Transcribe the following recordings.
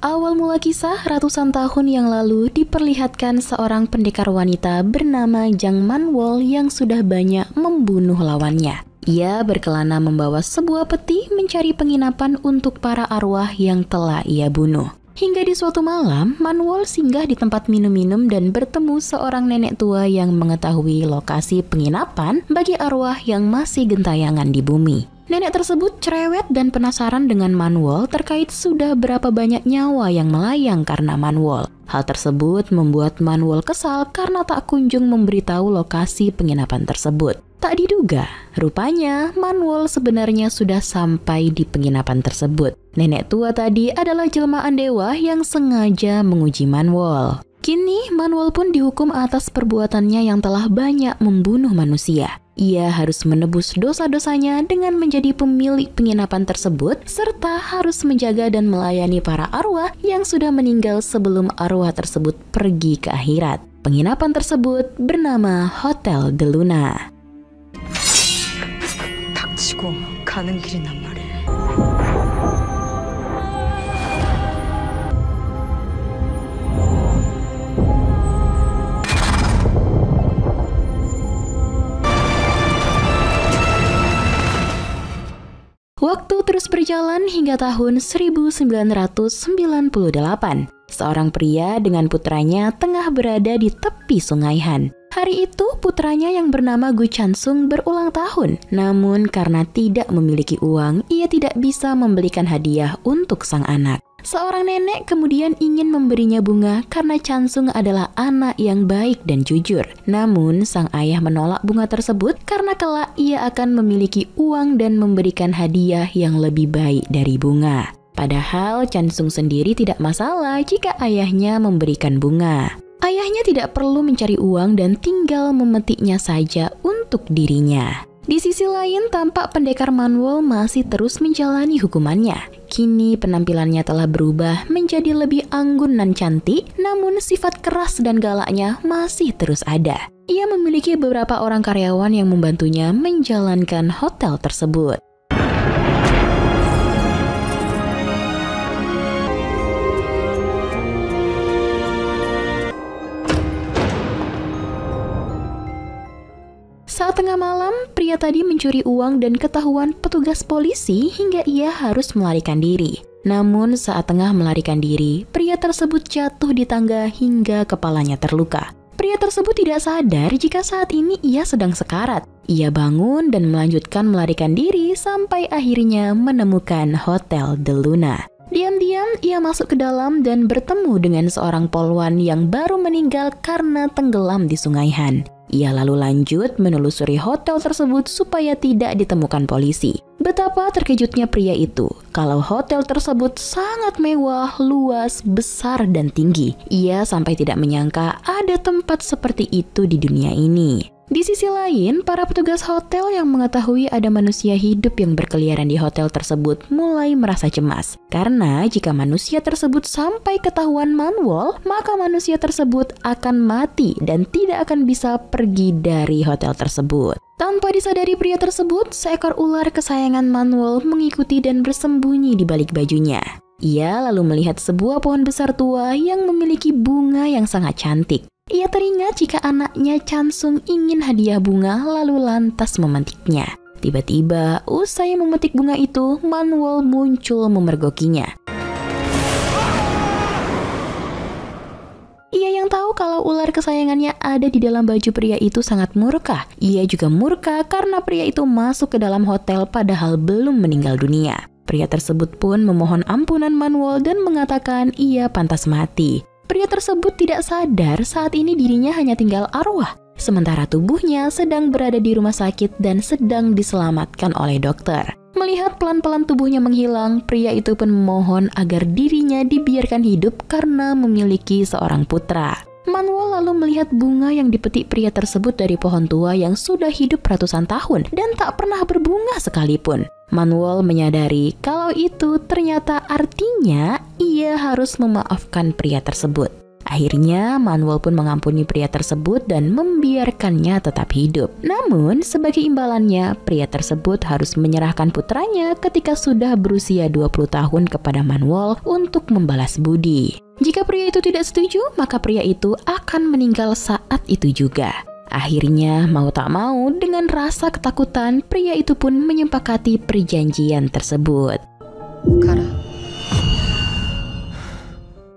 Awal mula kisah ratusan tahun yang lalu diperlihatkan seorang pendekar wanita bernama Jang Manwol yang sudah banyak membunuh lawannya. Ia berkelana membawa sebuah peti mencari penginapan untuk para arwah yang telah ia bunuh. Hingga di suatu malam, Manwol singgah di tempat minum-minum dan bertemu seorang nenek tua yang mengetahui lokasi penginapan bagi arwah yang masih gentayangan di bumi. Nenek tersebut cerewet dan penasaran dengan Manwol terkait sudah berapa banyak nyawa yang melayang karena Manwol. Hal tersebut membuat Manwol kesal karena tak kunjung memberitahu lokasi penginapan tersebut. Tak diduga, rupanya Manwol sebenarnya sudah sampai di penginapan tersebut. Nenek tua tadi adalah jelmaan dewa yang sengaja menguji Manwol. Kini Manwol pun dihukum atas perbuatannya yang telah banyak membunuh manusia. Ia harus menebus dosa-dosanya dengan menjadi pemilik penginapan tersebut serta harus menjaga dan melayani para arwah yang sudah meninggal sebelum arwah tersebut pergi ke akhirat. Penginapan tersebut bernama Hotel de Luna. 닥치고 가는 길이란 말이야. Waktu terus berjalan hingga tahun 1998. Seorang pria dengan putranya tengah berada di tepi sungai Han. Hari itu putranya yang bernama Gu Chansung berulang tahun. Namun karena tidak memiliki uang, ia tidak bisa membelikan hadiah untuk sang anak. Seorang nenek kemudian ingin memberinya bunga karena Chansung adalah anak yang baik dan jujur. Namun sang ayah menolak bunga tersebut karena kelak ia akan memiliki uang dan memberikan hadiah yang lebih baik dari bunga. Padahal Chansung sendiri tidak masalah jika ayahnya memberikan bunga. Ayahnya tidak perlu mencari uang dan tinggal memetiknya saja untuk dirinya. Di sisi lain, tampak pendekar Manwol masih terus menjalani hukumannya. Kini penampilannya telah berubah menjadi lebih anggun dan cantik, namun sifat keras dan galaknya masih terus ada. Ia memiliki beberapa orang karyawan yang membantunya menjalankan hotel tersebut. Saat tengah malam, pria tadi mencuri uang dan ketahuan petugas polisi hingga ia harus melarikan diri. Namun saat tengah melarikan diri, pria tersebut jatuh di tangga hingga kepalanya terluka. Pria tersebut tidak sadar jika saat ini ia sedang sekarat. Ia bangun dan melanjutkan melarikan diri sampai akhirnya menemukan Hotel de Luna. Diam-diam ia masuk ke dalam dan bertemu dengan seorang polwan yang baru meninggal karena tenggelam di sungai Han. Ia lalu lanjut menelusuri hotel tersebut supaya tidak ditemukan polisi. Betapa terkejutnya pria itu kalau hotel tersebut sangat mewah, luas, besar, dan tinggi. Ia sampai tidak menyangka ada tempat seperti itu di dunia ini. Di sisi lain, para petugas hotel yang mengetahui ada manusia hidup yang berkeliaran di hotel tersebut mulai merasa cemas. Karena jika manusia tersebut sampai ketahuan Manwol, maka manusia tersebut akan mati dan tidak akan bisa pergi dari hotel tersebut. Tanpa disadari pria tersebut, seekor ular kesayangan Manwol mengikuti dan bersembunyi di balik bajunya. Ia lalu melihat sebuah pohon besar tua yang memiliki bunga yang sangat cantik. Ia teringat jika anaknya Chansung ingin hadiah bunga lalu lantas memetiknya. Tiba-tiba, usai memetik bunga itu, Manwol muncul memergokinya. Ia yang tahu kalau ular kesayangannya ada di dalam baju pria itu sangat murka. Ia juga murka karena pria itu masuk ke dalam hotel padahal belum meninggal dunia. Pria tersebut pun memohon ampunan Manwol dan mengatakan ia pantas mati. Pria tersebut tidak sadar saat ini dirinya hanya tinggal arwah, sementara tubuhnya sedang berada di rumah sakit dan sedang diselamatkan oleh dokter. Melihat pelan-pelan tubuhnya menghilang, pria itu pun memohon agar dirinya dibiarkan hidup karena memiliki seorang putra. Manwol lalu melihat bunga yang dipetik pria tersebut dari pohon tua yang sudah hidup ratusan tahun dan tak pernah berbunga sekalipun. Manwol menyadari kalau itu ternyata artinya ia harus memaafkan pria tersebut. Akhirnya Manuel pun mengampuni pria tersebut dan membiarkannya tetap hidup. Namun sebagai imbalannya, pria tersebut harus menyerahkan putranya ketika sudah berusia 20 tahun kepada Manuel untuk membalas budi. Jika pria itu tidak setuju, maka pria itu akan meninggal saat itu juga. Akhirnya mau tak mau dengan rasa ketakutan, pria itu pun menyepakati perjanjian tersebut.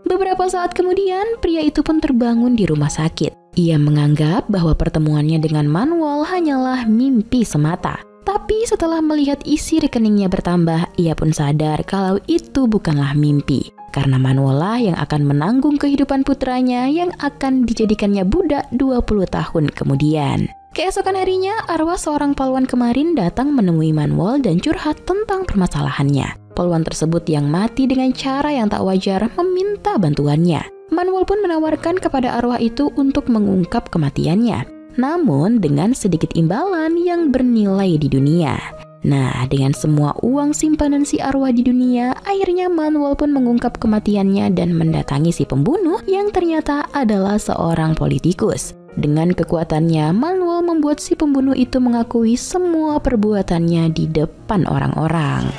Beberapa saat kemudian, pria itu pun terbangun di rumah sakit. Ia menganggap bahwa pertemuannya dengan Manuel hanyalah mimpi semata. Tapi setelah melihat isi rekeningnya bertambah, ia pun sadar kalau itu bukanlah mimpi. Karena Manuel lah yang akan menanggung kehidupan putranya yang akan dijadikannya budak 20 tahun kemudian. Keesokan harinya, arwah seorang pahlawan kemarin datang menemui Manuel dan curhat tentang permasalahannya. Pahlawan tersebut yang mati dengan cara yang tak wajar meminta bantuannya. Manuel pun menawarkan kepada arwah itu untuk mengungkap kematiannya, namun dengan sedikit imbalan yang bernilai di dunia. Nah, dengan semua uang simpanan si arwah di dunia, akhirnya Manuel pun mengungkap kematiannya dan mendatangi si pembunuh yang ternyata adalah seorang politikus. Dengan kekuatannya, Manuel membuat si pembunuh itu mengakui semua perbuatannya di depan orang-orang.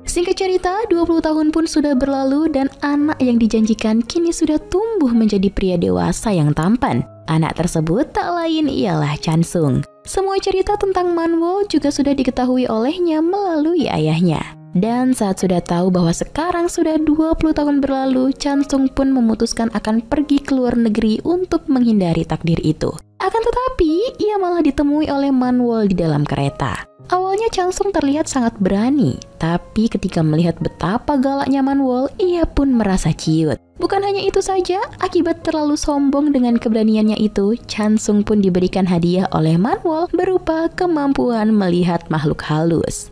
Singkat cerita, 20 tahun pun sudah berlalu dan anak yang dijanjikan kini sudah tumbuh menjadi pria dewasa yang tampan. Anak tersebut tak lain ialah Chansung. Semua cerita tentang Manuel juga sudah diketahui olehnya melalui ayahnya. Dan saat sudah tahu bahwa sekarang sudah 20 tahun berlalu, Chansung pun memutuskan akan pergi ke luar negeri untuk menghindari takdir itu. Akan tetapi, ia malah ditemui oleh Manuel di dalam kereta. Awalnya Chansung terlihat sangat berani, tapi ketika melihat betapa galaknya Manuel, ia pun merasa ciut. Bukan hanya itu saja, akibat terlalu sombong dengan keberaniannya itu, Chansung pun diberikan hadiah oleh Manuel berupa kemampuan melihat makhluk halus.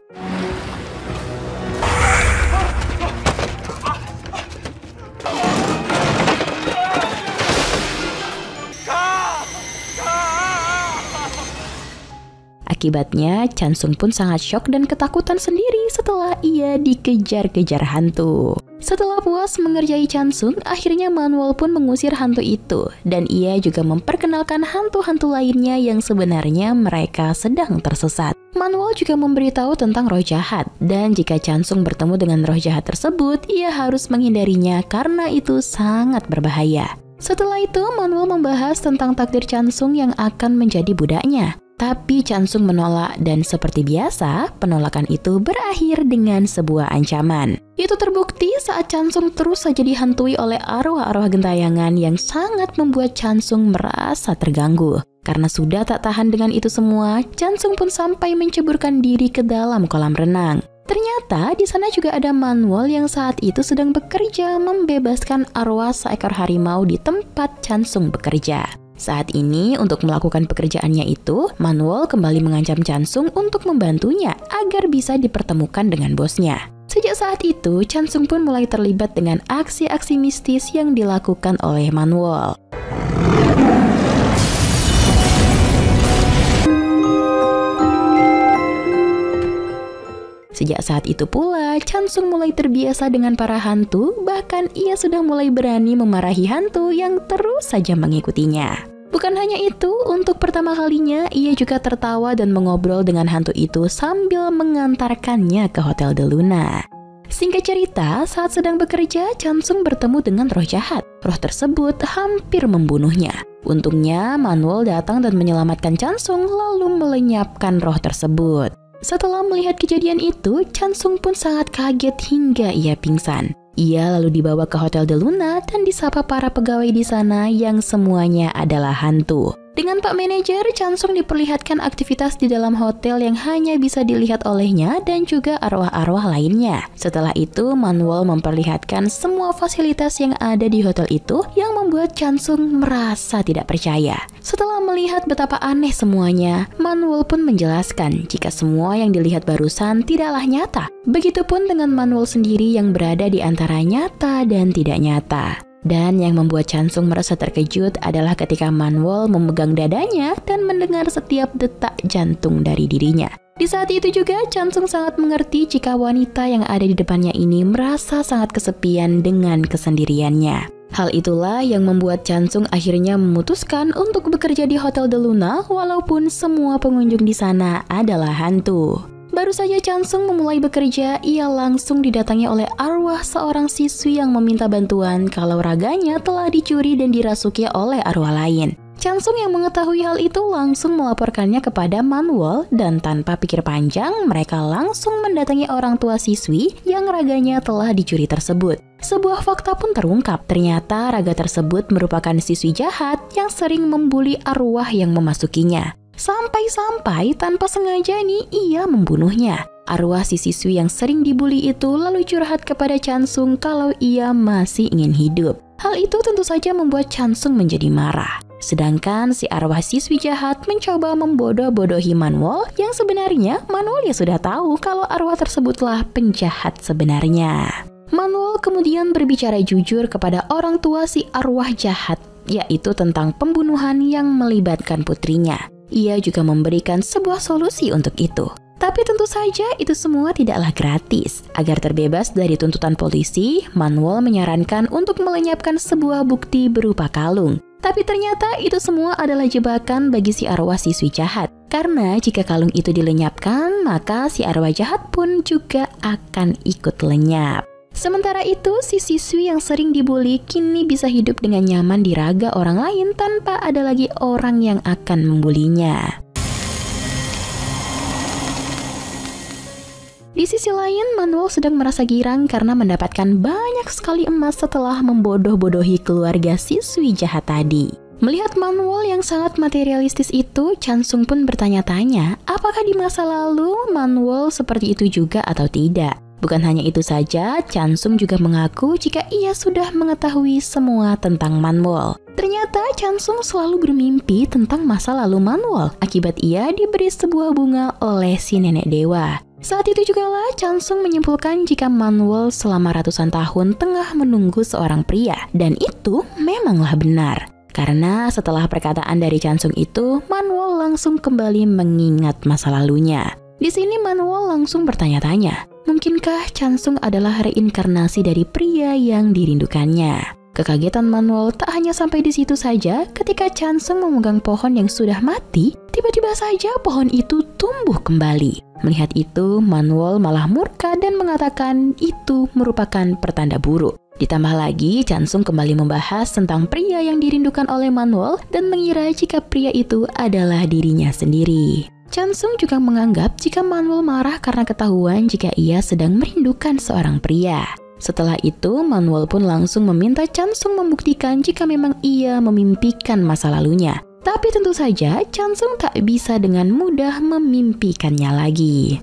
Akibatnya, Chansung pun sangat syok dan ketakutan sendiri setelah ia dikejar-kejar hantu. Setelah puas mengerjai Chansung, akhirnya Manuel pun mengusir hantu itu. Dan ia juga memperkenalkan hantu-hantu lainnya yang sebenarnya mereka sedang tersesat. Manuel juga memberitahu tentang roh jahat. Dan jika Chansung bertemu dengan roh jahat tersebut, ia harus menghindarinya karena itu sangat berbahaya. Setelah itu, Manuel membahas tentang takdir Chansung yang akan menjadi budaknya. Tapi Chansung menolak dan seperti biasa, penolakan itu berakhir dengan sebuah ancaman. Itu terbukti saat Chansung terus saja dihantui oleh arwah-arwah gentayangan yang sangat membuat Chansung merasa terganggu. Karena sudah tak tahan dengan itu semua, Chansung pun sampai menceburkan diri ke dalam kolam renang. Ternyata di sana juga ada Manuel yang saat itu sedang bekerja membebaskan arwah seekor harimau di tempat Chansung bekerja. Saat ini, untuk melakukan pekerjaannya itu, Manuel kembali mengancam Chansung untuk membantunya agar bisa dipertemukan dengan bosnya. Sejak saat itu, Chansung pun mulai terlibat dengan aksi-aksi mistis yang dilakukan oleh Manuel. Sejak saat itu pula, Chansung mulai terbiasa dengan para hantu, bahkan ia sudah mulai berani memarahi hantu yang terus saja mengikutinya. Bukan hanya itu, untuk pertama kalinya, ia juga tertawa dan mengobrol dengan hantu itu sambil mengantarkannya ke Hotel de Luna. Singkat cerita, saat sedang bekerja, Chansung bertemu dengan roh jahat. Roh tersebut hampir membunuhnya. Untungnya, Manuel datang dan menyelamatkan Chansung lalu melenyapkan roh tersebut. Setelah melihat kejadian itu, Chansung pun sangat kaget hingga ia pingsan. Ia lalu dibawa ke Hotel de Luna dan disapa para pegawai di sana yang semuanya adalah hantu. Dengan Pak Manajer, Chansung diperlihatkan aktivitas di dalam hotel yang hanya bisa dilihat olehnya dan juga arwah-arwah lainnya. Setelah itu, Manuel memperlihatkan semua fasilitas yang ada di hotel itu yang membuat Chansung merasa tidak percaya. Setelah melihat betapa aneh semuanya, Manuel pun menjelaskan jika semua yang dilihat barusan tidaklah nyata. Begitupun dengan Manuel sendiri yang berada di antara nyata dan tidak nyata. Dan yang membuat Chansung merasa terkejut adalah ketika Manuel memegang dadanya dan mendengar setiap detak jantung dari dirinya. Di saat itu juga, Chansung sangat mengerti jika wanita yang ada di depannya ini merasa sangat kesepian dengan kesendiriannya. Hal itulah yang membuat Chansung akhirnya memutuskan untuk bekerja di Hotel de Luna walaupun semua pengunjung di sana adalah hantu. Baru saja Chansung memulai bekerja, ia langsung didatangi oleh arwah seorang siswi yang meminta bantuan kalau raganya telah dicuri dan dirasuki oleh arwah lain. Chansung yang mengetahui hal itu langsung melaporkannya kepada Manwol dan tanpa pikir panjang mereka langsung mendatangi orang tua siswi yang raganya telah dicuri tersebut. Sebuah fakta pun terungkap, ternyata raga tersebut merupakan siswi jahat yang sering membuli arwah yang memasukinya. Sampai-sampai tanpa sengaja nih ia membunuhnya. Arwah si siswi yang sering dibuli itu lalu curhat kepada Chansung kalau ia masih ingin hidup. Hal itu tentu saja membuat Chansung menjadi marah. Sedangkan si arwah siswi jahat mencoba membodoh-bodohi Manwol yang sebenarnya Manwol ya sudah tahu kalau arwah tersebutlah penjahat sebenarnya. Manwol kemudian berbicara jujur kepada orang tua si arwah jahat, yaitu tentang pembunuhan yang melibatkan putrinya. Ia juga memberikan sebuah solusi untuk itu. Tapi tentu saja itu semua tidaklah gratis. Agar terbebas dari tuntutan polisi, Manwol menyarankan untuk melenyapkan sebuah bukti berupa kalung. Tapi ternyata itu semua adalah jebakan bagi si arwah siswi jahat. Karena jika kalung itu dilenyapkan, maka si arwah jahat pun juga akan ikut lenyap. Sementara itu, si siswi yang sering dibully kini bisa hidup dengan nyaman di raga orang lain tanpa ada lagi orang yang akan membulinya. Di sisi lain, Manwol sedang merasa girang karena mendapatkan banyak sekali emas setelah membodoh-bodohi keluarga siswi jahat tadi. Melihat Manwol yang sangat materialistis itu, Chansung pun bertanya-tanya, apakah di masa lalu Manwol seperti itu juga atau tidak? Bukan hanya itu saja, Chansung juga mengaku jika ia sudah mengetahui semua tentang Manwol. Ternyata Chansung selalu bermimpi tentang masa lalu Manwol akibat ia diberi sebuah bunga oleh si nenek dewa. Saat itu juga lah Chansung menyimpulkan jika Manwol selama ratusan tahun tengah menunggu seorang pria. Dan itu memanglah benar. Karena setelah perkataan dari Chansung itu, Manwol langsung kembali mengingat masa lalunya. Di sini Manwol langsung bertanya-tanya, mungkinkah Chansung adalah reinkarnasi dari pria yang dirindukannya? Kekagetan Manwol tak hanya sampai di situ saja, ketika Chansung memegang pohon yang sudah mati, tiba-tiba saja pohon itu tumbuh kembali. Melihat itu, Manwol malah murka dan mengatakan itu merupakan pertanda buruk. Ditambah lagi, Chansung kembali membahas tentang pria yang dirindukan oleh Manwol dan mengira jika pria itu adalah dirinya sendiri. Chansung juga menganggap jika Manwol marah karena ketahuan jika ia sedang merindukan seorang pria. Setelah itu, Manwol pun langsung meminta Chansung membuktikan jika memang ia memimpikan masa lalunya. Tapi tentu saja, Chansung tak bisa dengan mudah memimpikannya lagi.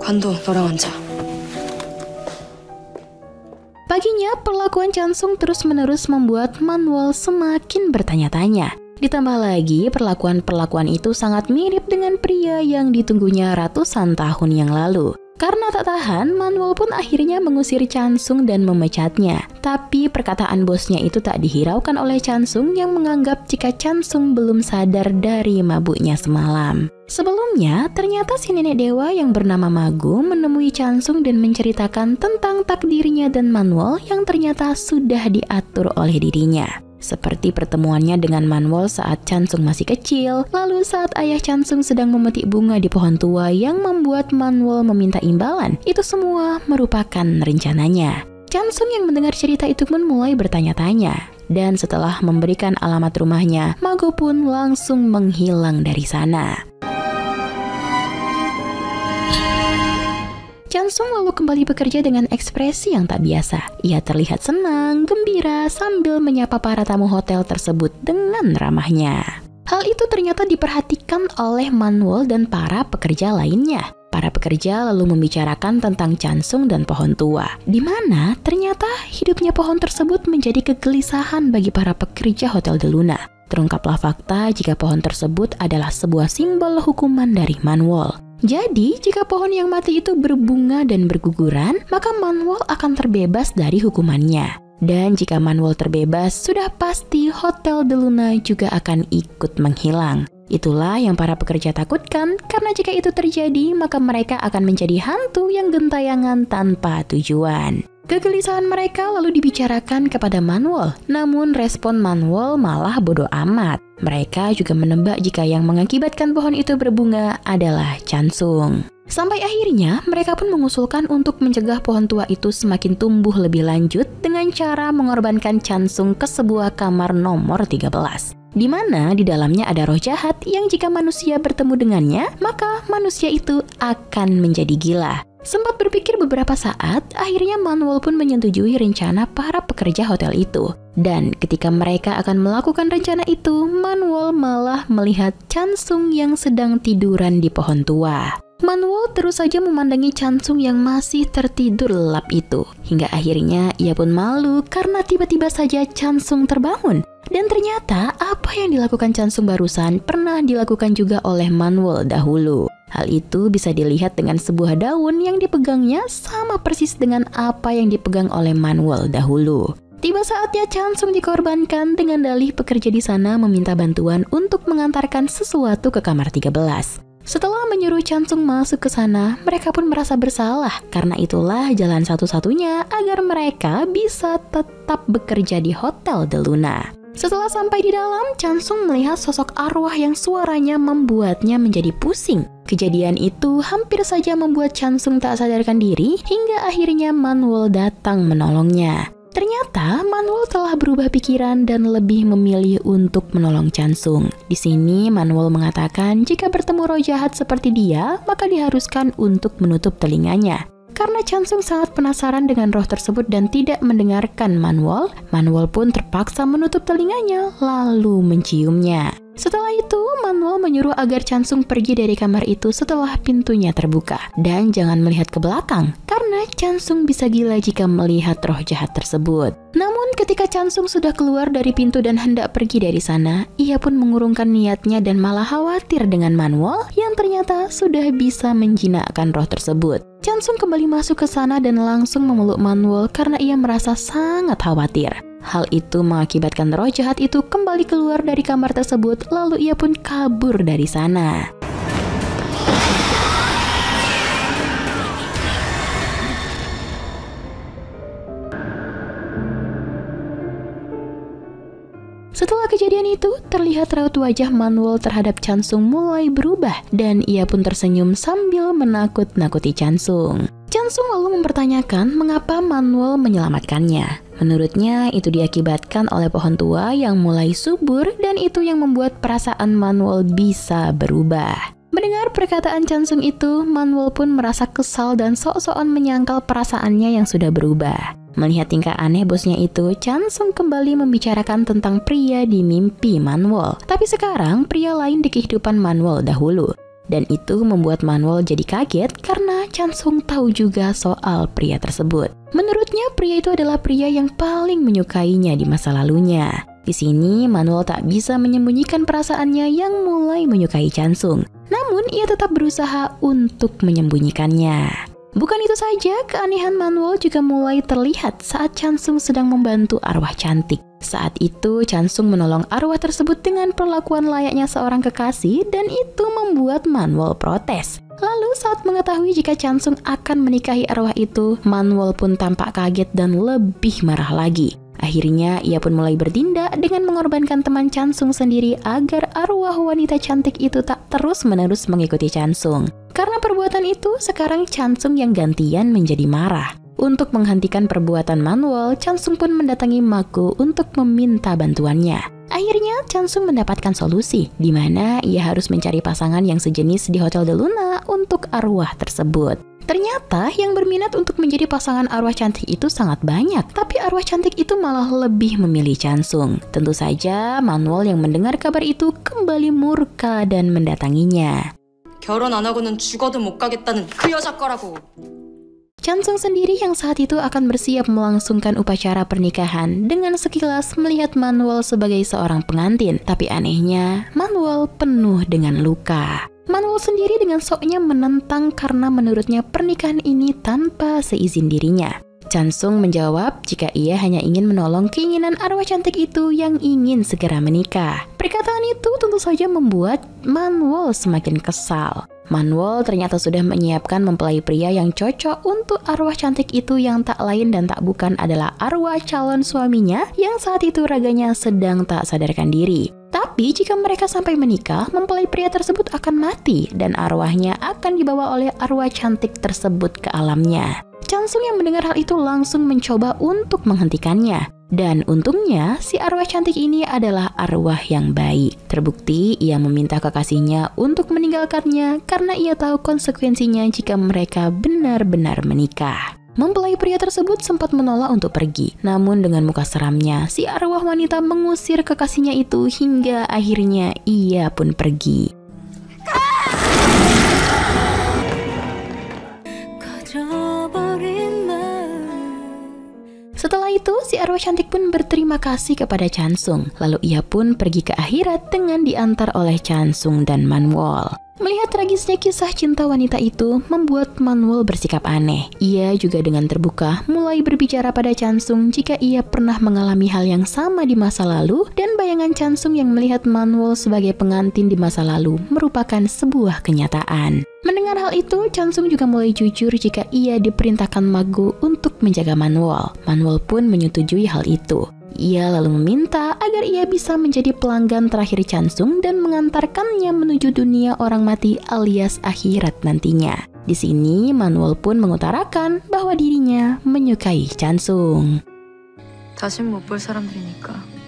관도 너랑 앉아. Paginya, perlakuan Chansung terus-menerus membuat Manwol semakin bertanya-tanya. Ditambah lagi, perlakuan itu sangat mirip dengan pria yang ditunggunya ratusan tahun yang lalu. Karena tak tahan, Manwol pun akhirnya mengusir Chansung dan memecatnya. Tapi perkataan bosnya itu tak dihiraukan oleh Chansung yang menganggap jika Chansung belum sadar dari mabuknya semalam. Sebelumnya, ternyata si nenek dewa yang bernama Magu menemui Chansung dan menceritakan tentang takdirnya dan Manwol yang ternyata sudah diatur oleh dirinya. Seperti pertemuannya dengan Manwol saat Chansung masih kecil, lalu saat ayah Chansung sedang memetik bunga di pohon tua yang membuat Manwol meminta imbalan, itu semua merupakan rencananya. Chansung yang mendengar cerita itu pun mulai bertanya-tanya, dan setelah memberikan alamat rumahnya, Mago pun langsung menghilang dari sana. Chansung lalu kembali bekerja dengan ekspresi yang tak biasa. Ia terlihat senang, gembira, sambil menyapa para tamu hotel tersebut dengan ramahnya. Hal itu ternyata diperhatikan oleh Manwol dan para pekerja lainnya. Para pekerja lalu membicarakan tentang Chansung dan pohon tua, di mana ternyata hidupnya pohon tersebut menjadi kegelisahan bagi para pekerja Hotel de Luna. Terungkaplah fakta jika pohon tersebut adalah sebuah simbol hukuman dari Manwol. Jadi, jika pohon yang mati itu berbunga dan berguguran, maka Manwol akan terbebas dari hukumannya. Dan jika Manwol terbebas, sudah pasti Hotel de Luna juga akan ikut menghilang. Itulah yang para pekerja takutkan, karena jika itu terjadi, maka mereka akan menjadi hantu yang gentayangan tanpa tujuan. Kegelisahan mereka lalu dibicarakan kepada Manwol, namun respon Manwol malah bodoh amat. Mereka juga menebak jika yang mengakibatkan pohon itu berbunga adalah Chansung. Sampai akhirnya mereka pun mengusulkan untuk mencegah pohon tua itu semakin tumbuh lebih lanjut dengan cara mengorbankan Chansung ke sebuah kamar nomor 13. Di mana di dalamnya ada roh jahat yang jika manusia bertemu dengannya, maka manusia itu akan menjadi gila. Sempat berpikir beberapa saat, akhirnya Manwol pun menyetujui rencana para pekerja hotel itu. Dan ketika mereka akan melakukan rencana itu, Manwol malah melihat Chansung yang sedang tiduran di pohon tua. Manwol terus saja memandangi Chansung yang masih tertidur lelap itu. Hingga akhirnya ia pun malu karena tiba-tiba saja Chansung terbangun. Dan ternyata apa yang dilakukan Chansung barusan pernah dilakukan juga oleh Manwol dahulu. Hal itu bisa dilihat dengan sebuah daun yang dipegangnya sama persis dengan apa yang dipegang oleh Manwol dahulu. Tiba saatnya Chansung dikorbankan dengan dalih pekerja di sana meminta bantuan untuk mengantarkan sesuatu ke kamar 13. Setelah menyuruh Chansung masuk ke sana, mereka pun merasa bersalah karena itulah jalan satu-satunya agar mereka bisa tetap bekerja di Hotel de Luna. Setelah sampai di dalam, Chansung melihat sosok arwah yang suaranya membuatnya menjadi pusing. Kejadian itu hampir saja membuat Chansung tak sadarkan diri hingga akhirnya Manwol datang menolongnya. Ternyata Manwol telah berubah pikiran dan lebih memilih untuk menolong Chansung. Di sini Manwol mengatakan jika bertemu roh jahat seperti dia, maka diharuskan untuk menutup telinganya. Karena Chansung sangat penasaran dengan roh tersebut dan tidak mendengarkan Manwol, Manwol pun terpaksa menutup telinganya lalu menciumnya. Setelah itu, Manwol menyuruh agar Chansung pergi dari kamar itu setelah pintunya terbuka. Dan jangan melihat ke belakang, karena Chansung bisa gila jika melihat roh jahat tersebut. Namun ketika Chansung sudah keluar dari pintu dan hendak pergi dari sana, ia pun mengurungkan niatnya dan malah khawatir dengan Manwol yang ternyata sudah bisa menjinakkan roh tersebut. Chansung kembali masuk ke sana dan langsung memeluk Manwol karena ia merasa sangat khawatir. Hal itu mengakibatkan roh jahat itu kembali keluar dari kamar tersebut, lalu ia pun kabur dari sana. Setelah kejadian itu, terlihat raut wajah Manwol terhadap Chansung mulai berubah dan ia pun tersenyum sambil menakut-nakuti Chansung. Chansung lalu mempertanyakan mengapa Manwol menyelamatkannya. Menurutnya itu diakibatkan oleh pohon tua yang mulai subur dan itu yang membuat perasaan Manwol bisa berubah. Mendengar perkataan Chansung itu, Manwol pun merasa kesal dan sok-sokan menyangkal perasaannya yang sudah berubah. Melihat tingkah aneh bosnya itu, Chansung kembali membicarakan tentang pria di mimpi Manwol. Tapi sekarang pria lain di kehidupan Manwol dahulu. Dan itu membuat Manwol jadi kaget karena Chansung tahu juga soal pria tersebut. Menurutnya pria itu adalah pria yang paling menyukainya di masa lalunya. Di sini Manwol tak bisa menyembunyikan perasaannya yang mulai menyukai Chansung. Namun ia tetap berusaha untuk menyembunyikannya. Bukan itu saja, keanehan Manwol juga mulai terlihat saat Chansung sedang membantu arwah cantik. Saat itu Chansung menolong arwah tersebut dengan perlakuan layaknya seorang kekasih dan itu membuat Manwol protes. Lalu saat mengetahui jika Chansung akan menikahi arwah itu, Manwol pun tampak kaget dan lebih marah lagi. Akhirnya ia pun mulai bertindak dengan mengorbankan teman Chansung sendiri agar arwah wanita cantik itu tak terus-menerus mengikuti Chansung. Karena perbuatan itu, sekarang Chansung yang gantian menjadi marah. Untuk menghentikan perbuatan Manwol, Chansung pun mendatangi Mako untuk meminta bantuannya. Akhirnya Chansung mendapatkan solusi, di mana ia harus mencari pasangan yang sejenis di Hotel de Luna untuk arwah tersebut. Ternyata yang berminat untuk menjadi pasangan arwah cantik itu sangat banyak, tapi arwah cantik itu malah lebih memilih Chansung. Tentu saja Manwol yang mendengar kabar itu kembali murka dan mendatanginya. 결혼 안 하고는 죽어도 못 가겠다는 그 여자 거라고. Chansung sendiri yang saat itu akan bersiap melangsungkan upacara pernikahan dengan sekilas melihat Manwol sebagai seorang pengantin. Tapi anehnya, Manwol penuh dengan luka. Manwol sendiri dengan soknya menentang karena menurutnya pernikahan ini tanpa seizin dirinya. Chansung menjawab jika ia hanya ingin menolong keinginan arwah cantik itu yang ingin segera menikah. Perkataan itu tentu saja membuat Manwol semakin kesal. Manwol ternyata sudah menyiapkan mempelai pria yang cocok untuk arwah cantik itu yang tak lain dan tak bukan adalah arwah calon suaminya yang saat itu raganya sedang tak sadarkan diri. Tapi jika mereka sampai menikah, mempelai pria tersebut akan mati dan arwahnya akan dibawa oleh arwah cantik tersebut ke alamnya. Chansung yang mendengar hal itu langsung mencoba untuk menghentikannya. Dan untungnya, si arwah cantik ini adalah arwah yang baik. Terbukti ia meminta kekasihnya untuk meninggalkannya karena ia tahu konsekuensinya jika mereka benar-benar menikah. Mempelai pria tersebut sempat menolak untuk pergi. Namun dengan muka seramnya, si arwah wanita mengusir kekasihnya itu hingga akhirnya ia pun pergi. Setelah itu, si arwah cantik pun berterima kasih kepada Chansung. Lalu ia pun pergi ke akhirat dengan diantar oleh Chansung dan Manwol. Melihat tragisnya kisah cinta wanita itu membuat Manwol bersikap aneh. Ia juga dengan terbuka mulai berbicara pada Chansung jika ia pernah mengalami hal yang sama di masa lalu dan bayangan Chansung yang melihat Manwol sebagai pengantin di masa lalu merupakan sebuah kenyataan. Mendengar hal itu, Chansung juga mulai jujur jika ia diperintahkan Mago untuk menjaga Manwol. Manwol pun menyetujui hal itu. Ia lalu meminta agar ia bisa menjadi pelanggan terakhir Chansung dan mengantarkannya menuju dunia orang mati alias akhirat nantinya. Di sini, Manwol pun mengutarakan bahwa dirinya menyukai Chansung. 다신 못 볼 사람들이니까.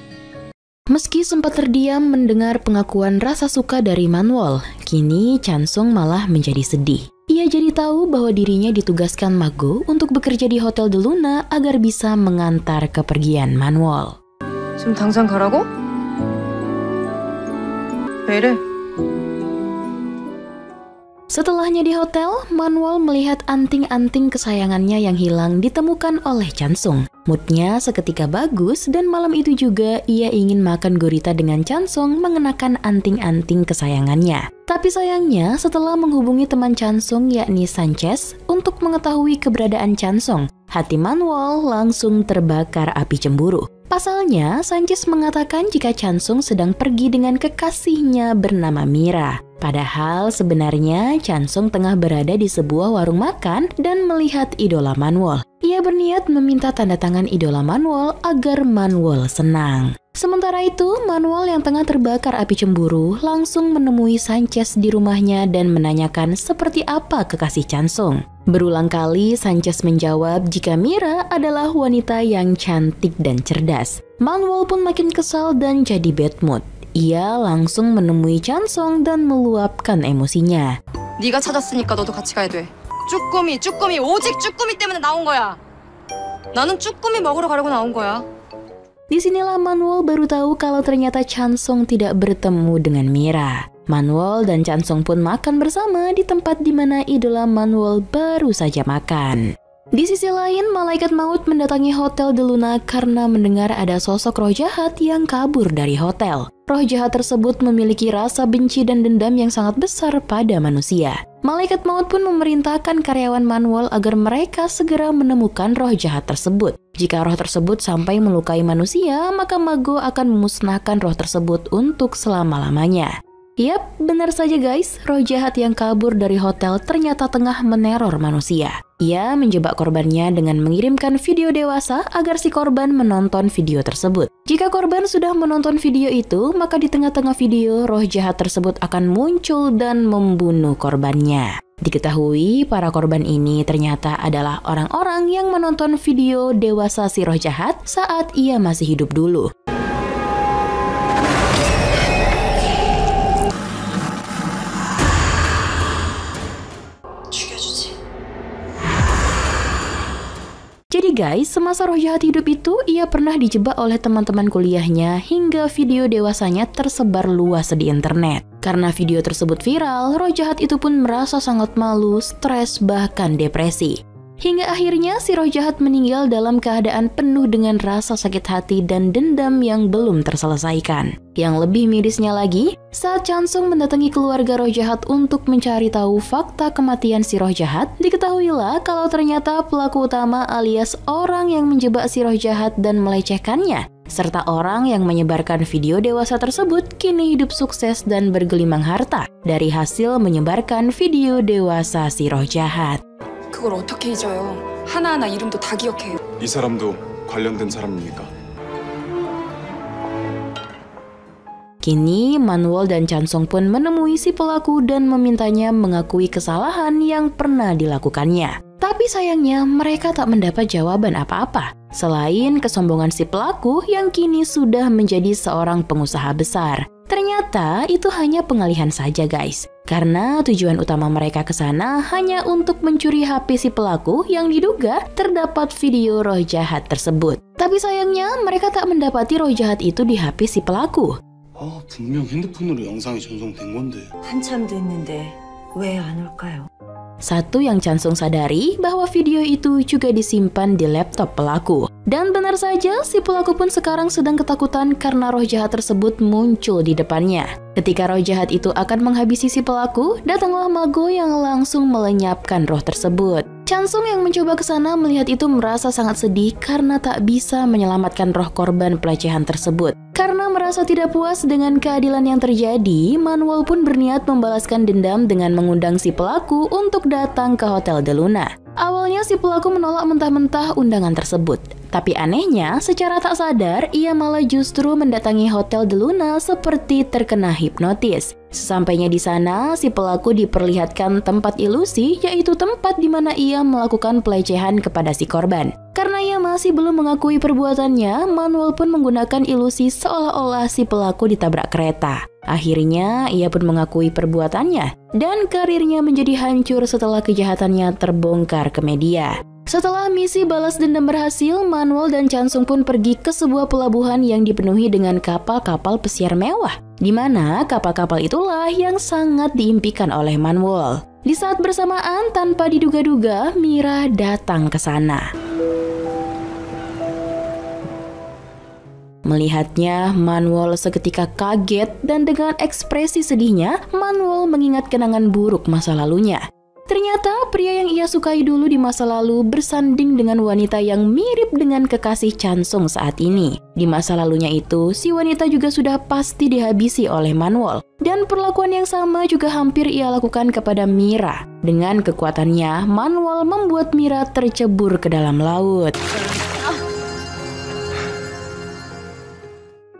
Meski sempat terdiam mendengar pengakuan rasa suka dari Manwol, kini Chansung malah menjadi sedih. Ia jadi tahu bahwa dirinya ditugaskan Mago untuk bekerja di Hotel De Luna agar bisa mengantar kepergian Manwol. 지금 당장 가라고? 왜 이래? Setelahnya di hotel, Manwol melihat anting-anting kesayangannya yang hilang ditemukan oleh Chansung. Moodnya seketika bagus dan malam itu juga ia ingin makan gurita dengan Chansung mengenakan anting-anting kesayangannya. Tapi sayangnya setelah menghubungi teman Chansung yakni Sanchez untuk mengetahui keberadaan Chansung, hati Manwol langsung terbakar api cemburu. Pasalnya, Sanchez mengatakan jika Chansung sedang pergi dengan kekasihnya bernama Mira. Padahal sebenarnya Chansung tengah berada di sebuah warung makan dan melihat idola Manwol. Ia berniat meminta tanda tangan idola Manwol agar Manwol senang. Sementara itu, Manwol yang tengah terbakar api cemburu langsung menemui Sanchez di rumahnya dan menanyakan seperti apa kekasih Chansung. Berulang kali Sanchez menjawab jika Mira adalah wanita yang cantik dan cerdas. Manwol pun makin kesal dan jadi bad mood. Ia langsung menemui Chansung dan meluapkan emosinya. 네가 찾았으니까 너도 같이 가야 돼. 쭈꾸미 오직 쭈꾸미 때문에 나온 거야. 나는 쭈꾸미 먹으러 가려고 나온 거야. Disinilah Manwol baru tahu kalau ternyata Chansung tidak bertemu dengan Mira. Manwol dan Chansung pun makan bersama di tempat di mana idola Manwol baru saja makan. Di sisi lain, malaikat maut mendatangi Hotel De Luna karena mendengar ada sosok roh jahat yang kabur dari hotel. Roh jahat tersebut memiliki rasa benci dan dendam yang sangat besar pada manusia. Malaikat maut pun memerintahkan karyawan Manwol agar mereka segera menemukan roh jahat tersebut. Jika roh tersebut sampai melukai manusia, maka Mago akan memusnahkan roh tersebut untuk selama-lamanya. Yap, benar saja guys, roh jahat yang kabur dari hotel ternyata tengah meneror manusia. Ia menjebak korbannya dengan mengirimkan video dewasa agar si korban menonton video tersebut. Jika korban sudah menonton video itu, maka di tengah-tengah video roh jahat tersebut akan muncul dan membunuh korbannya. Diketahui para korban ini ternyata adalah orang-orang yang menonton video dewasa si roh jahat saat ia masih hidup dulu. Jadi guys, semasa roh jahat hidup itu, ia pernah dijebak oleh teman-teman kuliahnya hingga video dewasanya tersebar luas di internet. Karena video tersebut viral, roh jahat itu pun merasa sangat malu, stres, bahkan depresi. Hingga akhirnya si roh jahat meninggal dalam keadaan penuh dengan rasa sakit hati dan dendam yang belum terselesaikan. Yang lebih mirisnya lagi, saat Chansung mendatangi keluarga roh jahat untuk mencari tahu fakta kematian si roh jahat, diketahuilah kalau ternyata pelaku utama alias orang yang menjebak si roh jahat dan melecehkannya, serta orang yang menyebarkan video dewasa tersebut kini hidup sukses dan bergelimang harta dari hasil menyebarkan video dewasa si roh jahat. 그걸 어떻게 잊어요? 하나하나 이름도 다 기억해요. 이 사람도 관련된 사람입니까? Kini Manwol dan Chansung pun menemui si pelaku dan memintanya mengakui kesalahan yang pernah dilakukannya. Tapi sayangnya mereka tak mendapat jawaban apa-apa, selain kesombongan si pelaku yang kini sudah menjadi seorang pengusaha besar. Ternyata itu hanya pengalihan saja guys, karena tujuan utama mereka ke sana hanya untuk mencuri HP si pelaku yang diduga terdapat video roh jahat tersebut. Tapi sayangnya mereka tak mendapati roh jahat itu di HP si pelaku. 분명 핸드폰으로 영상이 전송된 건데. 한참 됐는데 왜 안 올까요? Satu yang Chansung sadari bahwa video itu juga disimpan di laptop pelaku. Dan benar saja, si pelaku pun sekarang sedang ketakutan karena roh jahat tersebut muncul di depannya. Ketika roh jahat itu akan menghabisi si pelaku, datanglah Mago yang langsung melenyapkan roh tersebut. Chansung yang mencoba ke sana melihat itu merasa sangat sedih karena tak bisa menyelamatkan roh korban pelecehan tersebut. Karena merasa tidak puas dengan keadilan yang terjadi, Manwol pun berniat membalaskan dendam dengan mengundang si pelaku untuk datang ke Hotel De Luna. Awalnya si pelaku menolak mentah-mentah undangan tersebut. Tapi anehnya, secara tak sadar, ia malah justru mendatangi Hotel De Luna seperti terkena hipnotis. Sesampainya di sana, si pelaku diperlihatkan tempat ilusi, yaitu tempat di mana ia melakukan pelecehan kepada si korban. Karena ia masih belum mengakui perbuatannya, Manwol pun menggunakan ilusi seolah-olah si pelaku ditabrak kereta. Akhirnya, ia pun mengakui perbuatannya, dan karirnya menjadi hancur setelah kejahatannya terbongkar ke media. Setelah misi balas dendam berhasil, Manwol dan Chansung pun pergi ke sebuah pelabuhan yang dipenuhi dengan kapal-kapal pesiar mewah, di mana kapal-kapal itulah yang sangat diimpikan oleh Manwol. Di saat bersamaan, tanpa diduga-duga, Mira datang ke sana. Melihatnya, Manwol seketika kaget dan dengan ekspresi sedihnya, Manwol mengingat kenangan buruk masa lalunya. Ternyata pria yang ia sukai dulu di masa lalu bersanding dengan wanita yang mirip dengan kekasih Chansung saat ini. Di masa lalunya itu, si wanita juga sudah pasti dihabisi oleh Manwol. Dan perlakuan yang sama juga hampir ia lakukan kepada Mira. Dengan kekuatannya, Manwol membuat Mira tercebur ke dalam laut.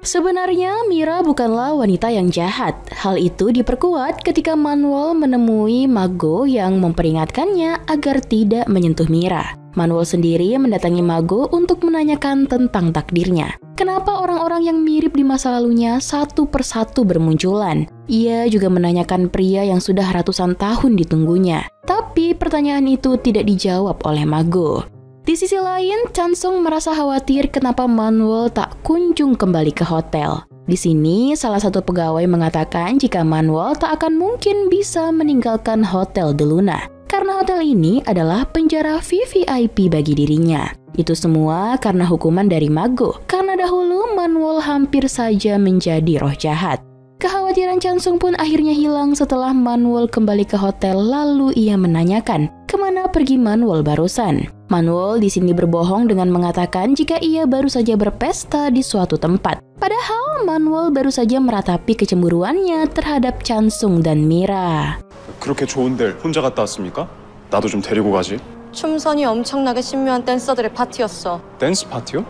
Sebenarnya Mira bukanlah wanita yang jahat. Hal itu diperkuat ketika Manwol menemui Mago yang memperingatkannya agar tidak menyentuh Mira. Manwol sendiri mendatangi Mago untuk menanyakan tentang takdirnya. Kenapa orang-orang yang mirip di masa lalunya satu persatu bermunculan? Ia juga menanyakan pria yang sudah ratusan tahun ditunggunya. Tapi pertanyaan itu tidak dijawab oleh Mago. Di sisi lain, Chansung merasa khawatir kenapa Manwol tak kunjung kembali ke hotel. Di sini, salah satu pegawai mengatakan jika Manwol tak akan mungkin bisa meninggalkan Hotel De Luna, karena hotel ini adalah penjara VVIP bagi dirinya. Itu semua karena hukuman dari Mago, karena dahulu Manwol hampir saja menjadi roh jahat. Kekhawatiran Chansung pun akhirnya hilang setelah Manwol kembali ke hotel, lalu ia menanyakan kemana pergi Manwol barusan. Manwol di sini berbohong dengan mengatakan jika ia baru saja berpesta di suatu tempat. Padahal Manwol baru saja meratapi kecemburuannya terhadap Chansung dan Mira. 그렇게 좋은 데 혼자 갔다 왔습니까? 나도 좀 데리고 가지. 춤선이 엄청나게 신묘한 댄서들의 파티였어. 댄스 파티요?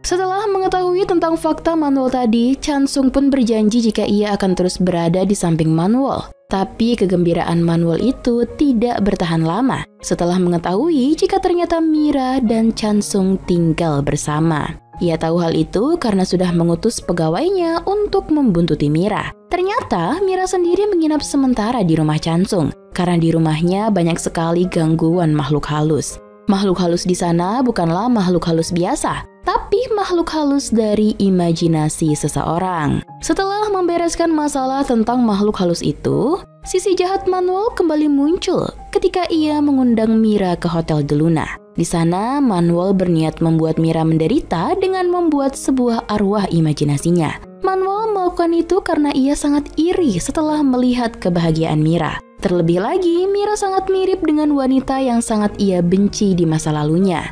Setelah mengetahui tentang fakta Manwol tadi, Chansung pun berjanji jika ia akan terus berada di samping Manwol. Tapi kegembiraan Manwol itu tidak bertahan lama setelah mengetahui jika ternyata Mira dan Chansung tinggal bersama. Ia tahu hal itu karena sudah mengutus pegawainya untuk membuntuti Mira. Ternyata Mira sendiri menginap sementara di rumah Chansung karena di rumahnya banyak sekali gangguan makhluk halus. Makhluk halus di sana bukanlah makhluk halus biasa, tapi makhluk halus dari imajinasi seseorang. Setelah membereskan masalah tentang makhluk halus itu, sisi jahat Manuel kembali muncul ketika ia mengundang Mira ke Hotel de Luna. Di sana, Manuel berniat membuat Mira menderita dengan membuat sebuah arwah imajinasinya. Manuel melakukan itu karena ia sangat iri setelah melihat kebahagiaan Mira. Terlebih lagi, Mira sangat mirip dengan wanita yang sangat ia benci di masa lalunya.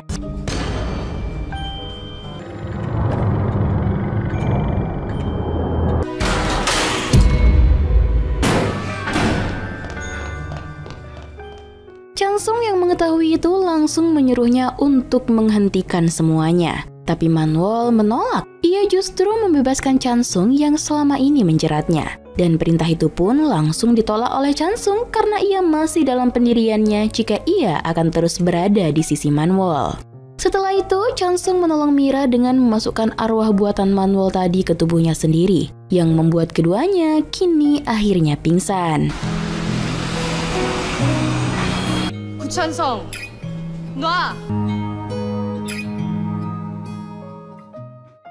Chansung yang mengetahui itu langsung menyuruhnya untuk menghentikan semuanya. Tapi Manuel menolak. Ia justru membebaskan Chansung yang selama ini menjeratnya. Dan perintah itu pun langsung ditolak oleh Chansung karena ia masih dalam pendiriannya jika ia akan terus berada di sisi Manuel. Setelah itu, Chansung menolong Mira dengan memasukkan arwah buatan Manuel tadi ke tubuhnya sendiri, yang membuat keduanya kini akhirnya pingsan. 구찬성, 놔!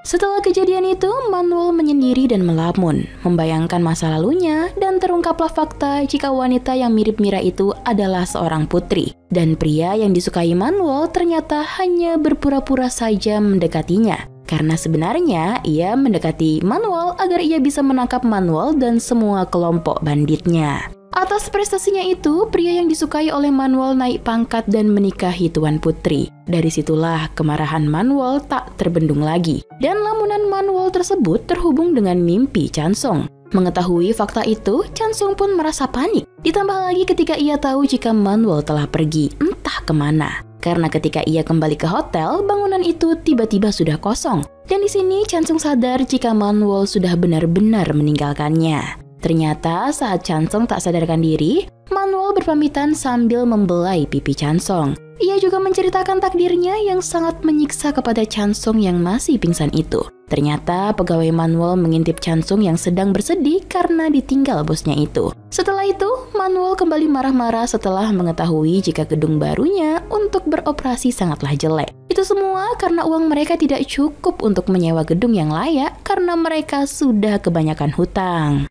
Setelah kejadian itu, Manuel menyendiri dan melamun, membayangkan masa lalunya, dan terungkaplah fakta jika wanita yang mirip Mira itu adalah seorang putri. Dan pria yang disukai Manuel ternyata hanya berpura-pura saja mendekatinya. Karena sebenarnya ia mendekati Manuel agar ia bisa menangkap Manuel dan semua kelompok banditnya. Atas prestasinya itu, pria yang disukai oleh Manuel naik pangkat dan menikahi Tuan Putri. Dari situlah kemarahan Manuel tak terbendung lagi. Dan lamunan Manuel tersebut terhubung dengan mimpi Chansung. Mengetahui fakta itu, Chansung pun merasa panik. Ditambah lagi ketika ia tahu jika Manuel telah pergi, entah kemana. Karena ketika ia kembali ke hotel, bangunan itu tiba-tiba sudah kosong. Dan di sini Chansung sadar jika Manuel sudah benar-benar meninggalkannya. Ternyata saat Chansung tak sadarkan diri, Manuel berpamitan sambil membelai pipi Chansung. Ia juga menceritakan takdirnya yang sangat menyiksa kepada Chansung yang masih pingsan itu. Ternyata pegawai Manuel mengintip Chansung yang sedang bersedih karena ditinggal bosnya itu. Setelah itu, Manuel kembali marah-marah setelah mengetahui jika gedung barunya untuk beroperasi sangatlah jelek. Itu semua karena uang mereka tidak cukup untuk menyewa gedung yang layak karena mereka sudah kebanyakan hutang.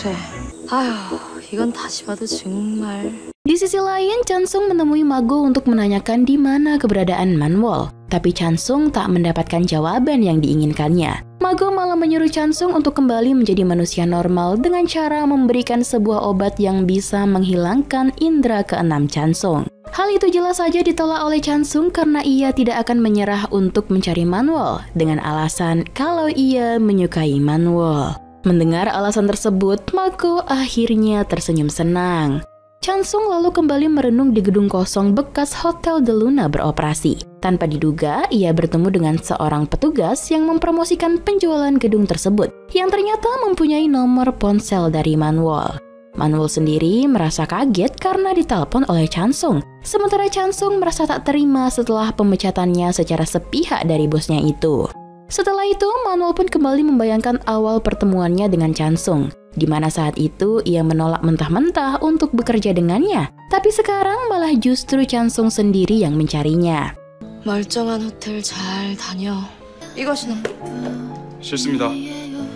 그래. 아휴, 이건 다시 봐도 정말. Di sisi lain, Chansung menemui Mago untuk menanyakan di mana keberadaan Manuel. Tapi Chansung tak mendapatkan jawaban yang diinginkannya. Mago malah menyuruh Chansung untuk kembali menjadi manusia normal dengan cara memberikan sebuah obat yang bisa menghilangkan indera keenam Chansung. Hal itu jelas saja ditolak oleh Chansung karena ia tidak akan menyerah untuk mencari Manuel dengan alasan kalau ia menyukai Manuel. Mendengar alasan tersebut, Mago akhirnya tersenyum senang. Chansung lalu kembali merenung di gedung kosong bekas Hotel de Luna beroperasi. Tanpa diduga, ia bertemu dengan seorang petugas yang mempromosikan penjualan gedung tersebut, yang ternyata mempunyai nomor ponsel dari Manuel. Manuel sendiri merasa kaget karena ditelepon oleh Chansung. Sementara Chansung merasa tak terima setelah pemecatannya secara sepihak dari bosnya itu. Setelah itu, Manuel pun kembali membayangkan awal pertemuannya dengan Chansung, di mana saat itu ia menolak mentah-mentah untuk bekerja dengannya. Tapi sekarang malah justru Chansung sendiri yang mencarinya. 멀쩡한 호텔 잘 다녀. 이것이나. 싫습니다.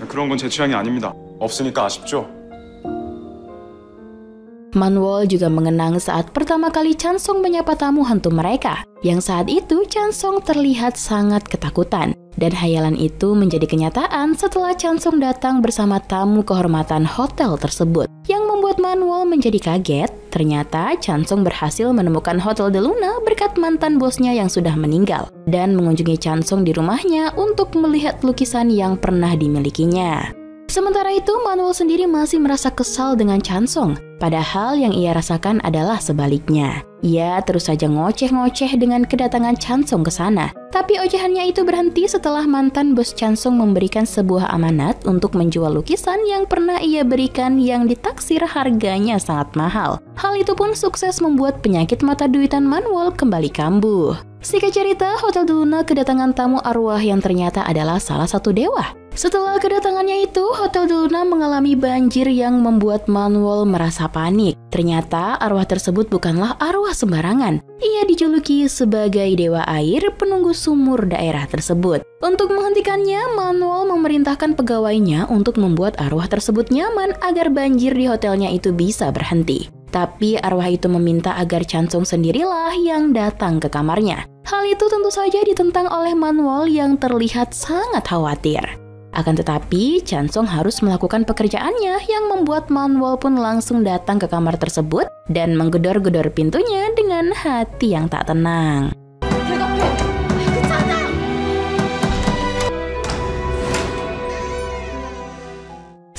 그런 건 제 취향이 아닙니다. 없으니까 아쉽죠? Manuel juga mengenang saat pertama kali Chansung menyapa tamu hantu mereka, yang saat itu Chansung terlihat sangat ketakutan. Dan hayalan itu menjadi kenyataan setelah Chansung datang bersama tamu kehormatan hotel tersebut. Yang membuat Manuel menjadi kaget, ternyata Chansung berhasil menemukan Hotel de Luna berkat mantan bosnya yang sudah meninggal. Dan mengunjungi Chansung di rumahnya untuk melihat lukisan yang pernah dimilikinya. Sementara itu, Manuel sendiri masih merasa kesal dengan Chansung. Padahal yang ia rasakan adalah sebaliknya. Ia terus saja ngoceh-ngoceh dengan kedatangan Chansung ke sana. Tapi ocehannya itu berhenti setelah mantan bos Chansung memberikan sebuah amanat untuk menjual lukisan yang pernah ia berikan yang ditaksir harganya sangat mahal. Hal itu pun sukses membuat penyakit mata duitan Manuel kembali kambuh. Singkat cerita, Hotel de Luna kedatangan tamu arwah yang ternyata adalah salah satu dewa. Setelah kedatangannya itu, Hotel Del Luna mengalami banjir yang membuat Manuel merasa panik. Ternyata arwah tersebut bukanlah arwah sembarangan. Ia dijuluki sebagai dewa air penunggu sumur daerah tersebut. Untuk menghentikannya, Manuel memerintahkan pegawainya untuk membuat arwah tersebut nyaman agar banjir di hotelnya itu bisa berhenti. Tapi arwah itu meminta agar Chansung sendirilah yang datang ke kamarnya. Hal itu tentu saja ditentang oleh Manuel yang terlihat sangat khawatir. Akan tetapi, Chansung harus melakukan pekerjaannya yang membuat Manuel pun langsung datang ke kamar tersebut dan menggedor-gedor pintunya dengan hati yang tak tenang.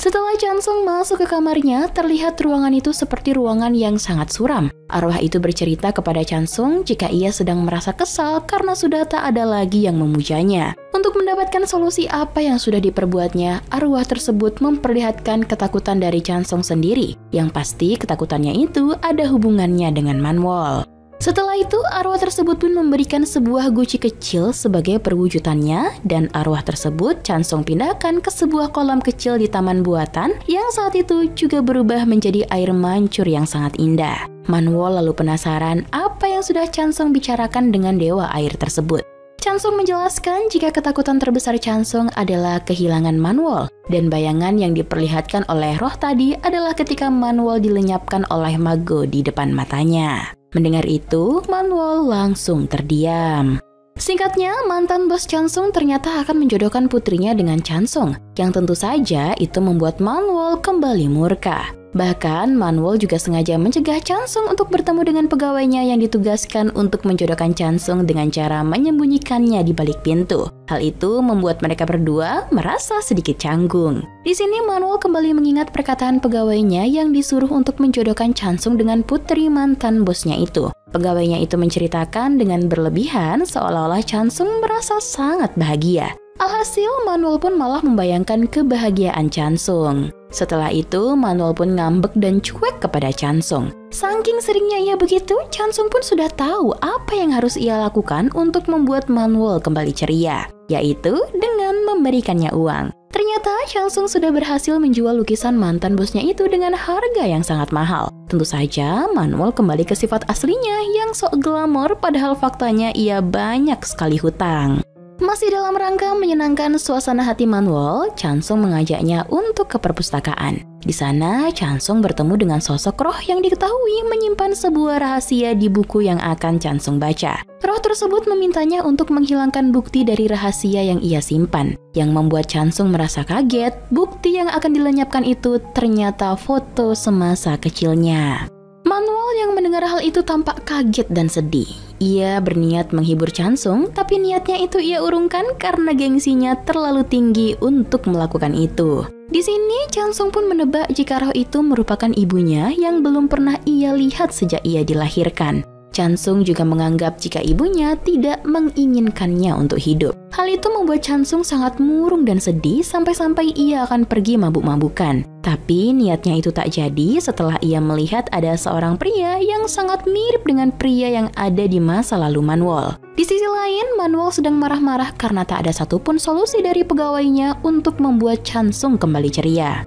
Setelah Chansung masuk ke kamarnya, terlihat ruangan itu seperti ruangan yang sangat suram. Arwah itu bercerita kepada Chansung jika ia sedang merasa kesal karena sudah tak ada lagi yang memujanya. Untuk mendapatkan solusi apa yang sudah diperbuatnya, arwah tersebut memperlihatkan ketakutan dari Chansung sendiri. Yang pasti ketakutannya itu ada hubungannya dengan Manuel. Setelah itu, arwah tersebut pun memberikan sebuah guci kecil sebagai perwujudannya dan arwah tersebut Chansung pindahkan ke sebuah kolam kecil di taman buatan yang saat itu juga berubah menjadi air mancur yang sangat indah. Manuel lalu penasaran apa yang sudah Chansung bicarakan dengan dewa air tersebut. Chansung menjelaskan jika ketakutan terbesar Chansung adalah kehilangan Manuel dan bayangan yang diperlihatkan oleh roh tadi adalah ketika Manuel dilenyapkan oleh Mago di depan matanya. Mendengar itu, Manuel langsung terdiam. Singkatnya, mantan bos Chansung ternyata akan menjodohkan putrinya dengan Chansung, yang tentu saja itu membuat Manuel kembali murka. Bahkan, Manuel juga sengaja mencegah Chansung untuk bertemu dengan pegawainya yang ditugaskan untuk menjodohkan Chansung dengan cara menyembunyikannya di balik pintu. Hal itu membuat mereka berdua merasa sedikit canggung. Di sini Manuel kembali mengingat perkataan pegawainya yang disuruh untuk menjodohkan Chansung dengan putri mantan bosnya itu. Pegawainya itu menceritakan dengan berlebihan seolah-olah Chansung merasa sangat bahagia. Alhasil, Manuel pun malah membayangkan kebahagiaan Chansung. Setelah itu, Manuel pun ngambek dan cuek kepada Chansung. Saking seringnya ia begitu, Chansung pun sudah tahu apa yang harus ia lakukan untuk membuat Manuel kembali ceria, yaitu dengan memberikannya uang. Ternyata Chansung sudah berhasil menjual lukisan mantan bosnya itu dengan harga yang sangat mahal. Tentu saja, Manuel kembali ke sifat aslinya yang sok glamor padahal faktanya ia banyak sekali hutang. Masih dalam rangka menyenangkan suasana hati Manuel, Chansung mengajaknya untuk ke perpustakaan. Di sana, Chansung bertemu dengan sosok roh yang diketahui menyimpan sebuah rahasia di buku yang akan Chansung baca. Roh tersebut memintanya untuk menghilangkan bukti dari rahasia yang ia simpan. Yang membuat Chansung merasa kaget, bukti yang akan dilenyapkan itu ternyata foto semasa kecilnya. Manuel yang mendengar hal itu tampak kaget dan sedih. Ia berniat menghibur Chansung, tapi niatnya itu ia urungkan karena gengsinya terlalu tinggi untuk melakukan itu. Di sini, Chansung pun menebak jika roh itu merupakan ibunya yang belum pernah ia lihat sejak ia dilahirkan. Chansung juga menganggap jika ibunya tidak menginginkannya untuk hidup. Hal itu membuat Chansung sangat murung dan sedih sampai-sampai ia akan pergi mabuk-mabukan. Tapi niatnya itu tak jadi setelah ia melihat ada seorang pria yang sangat mirip dengan pria yang ada di masa lalu Manuel. Di sisi lain, Manuel sedang marah-marah karena tak ada satupun solusi dari pegawainya untuk membuat Chansung kembali ceria.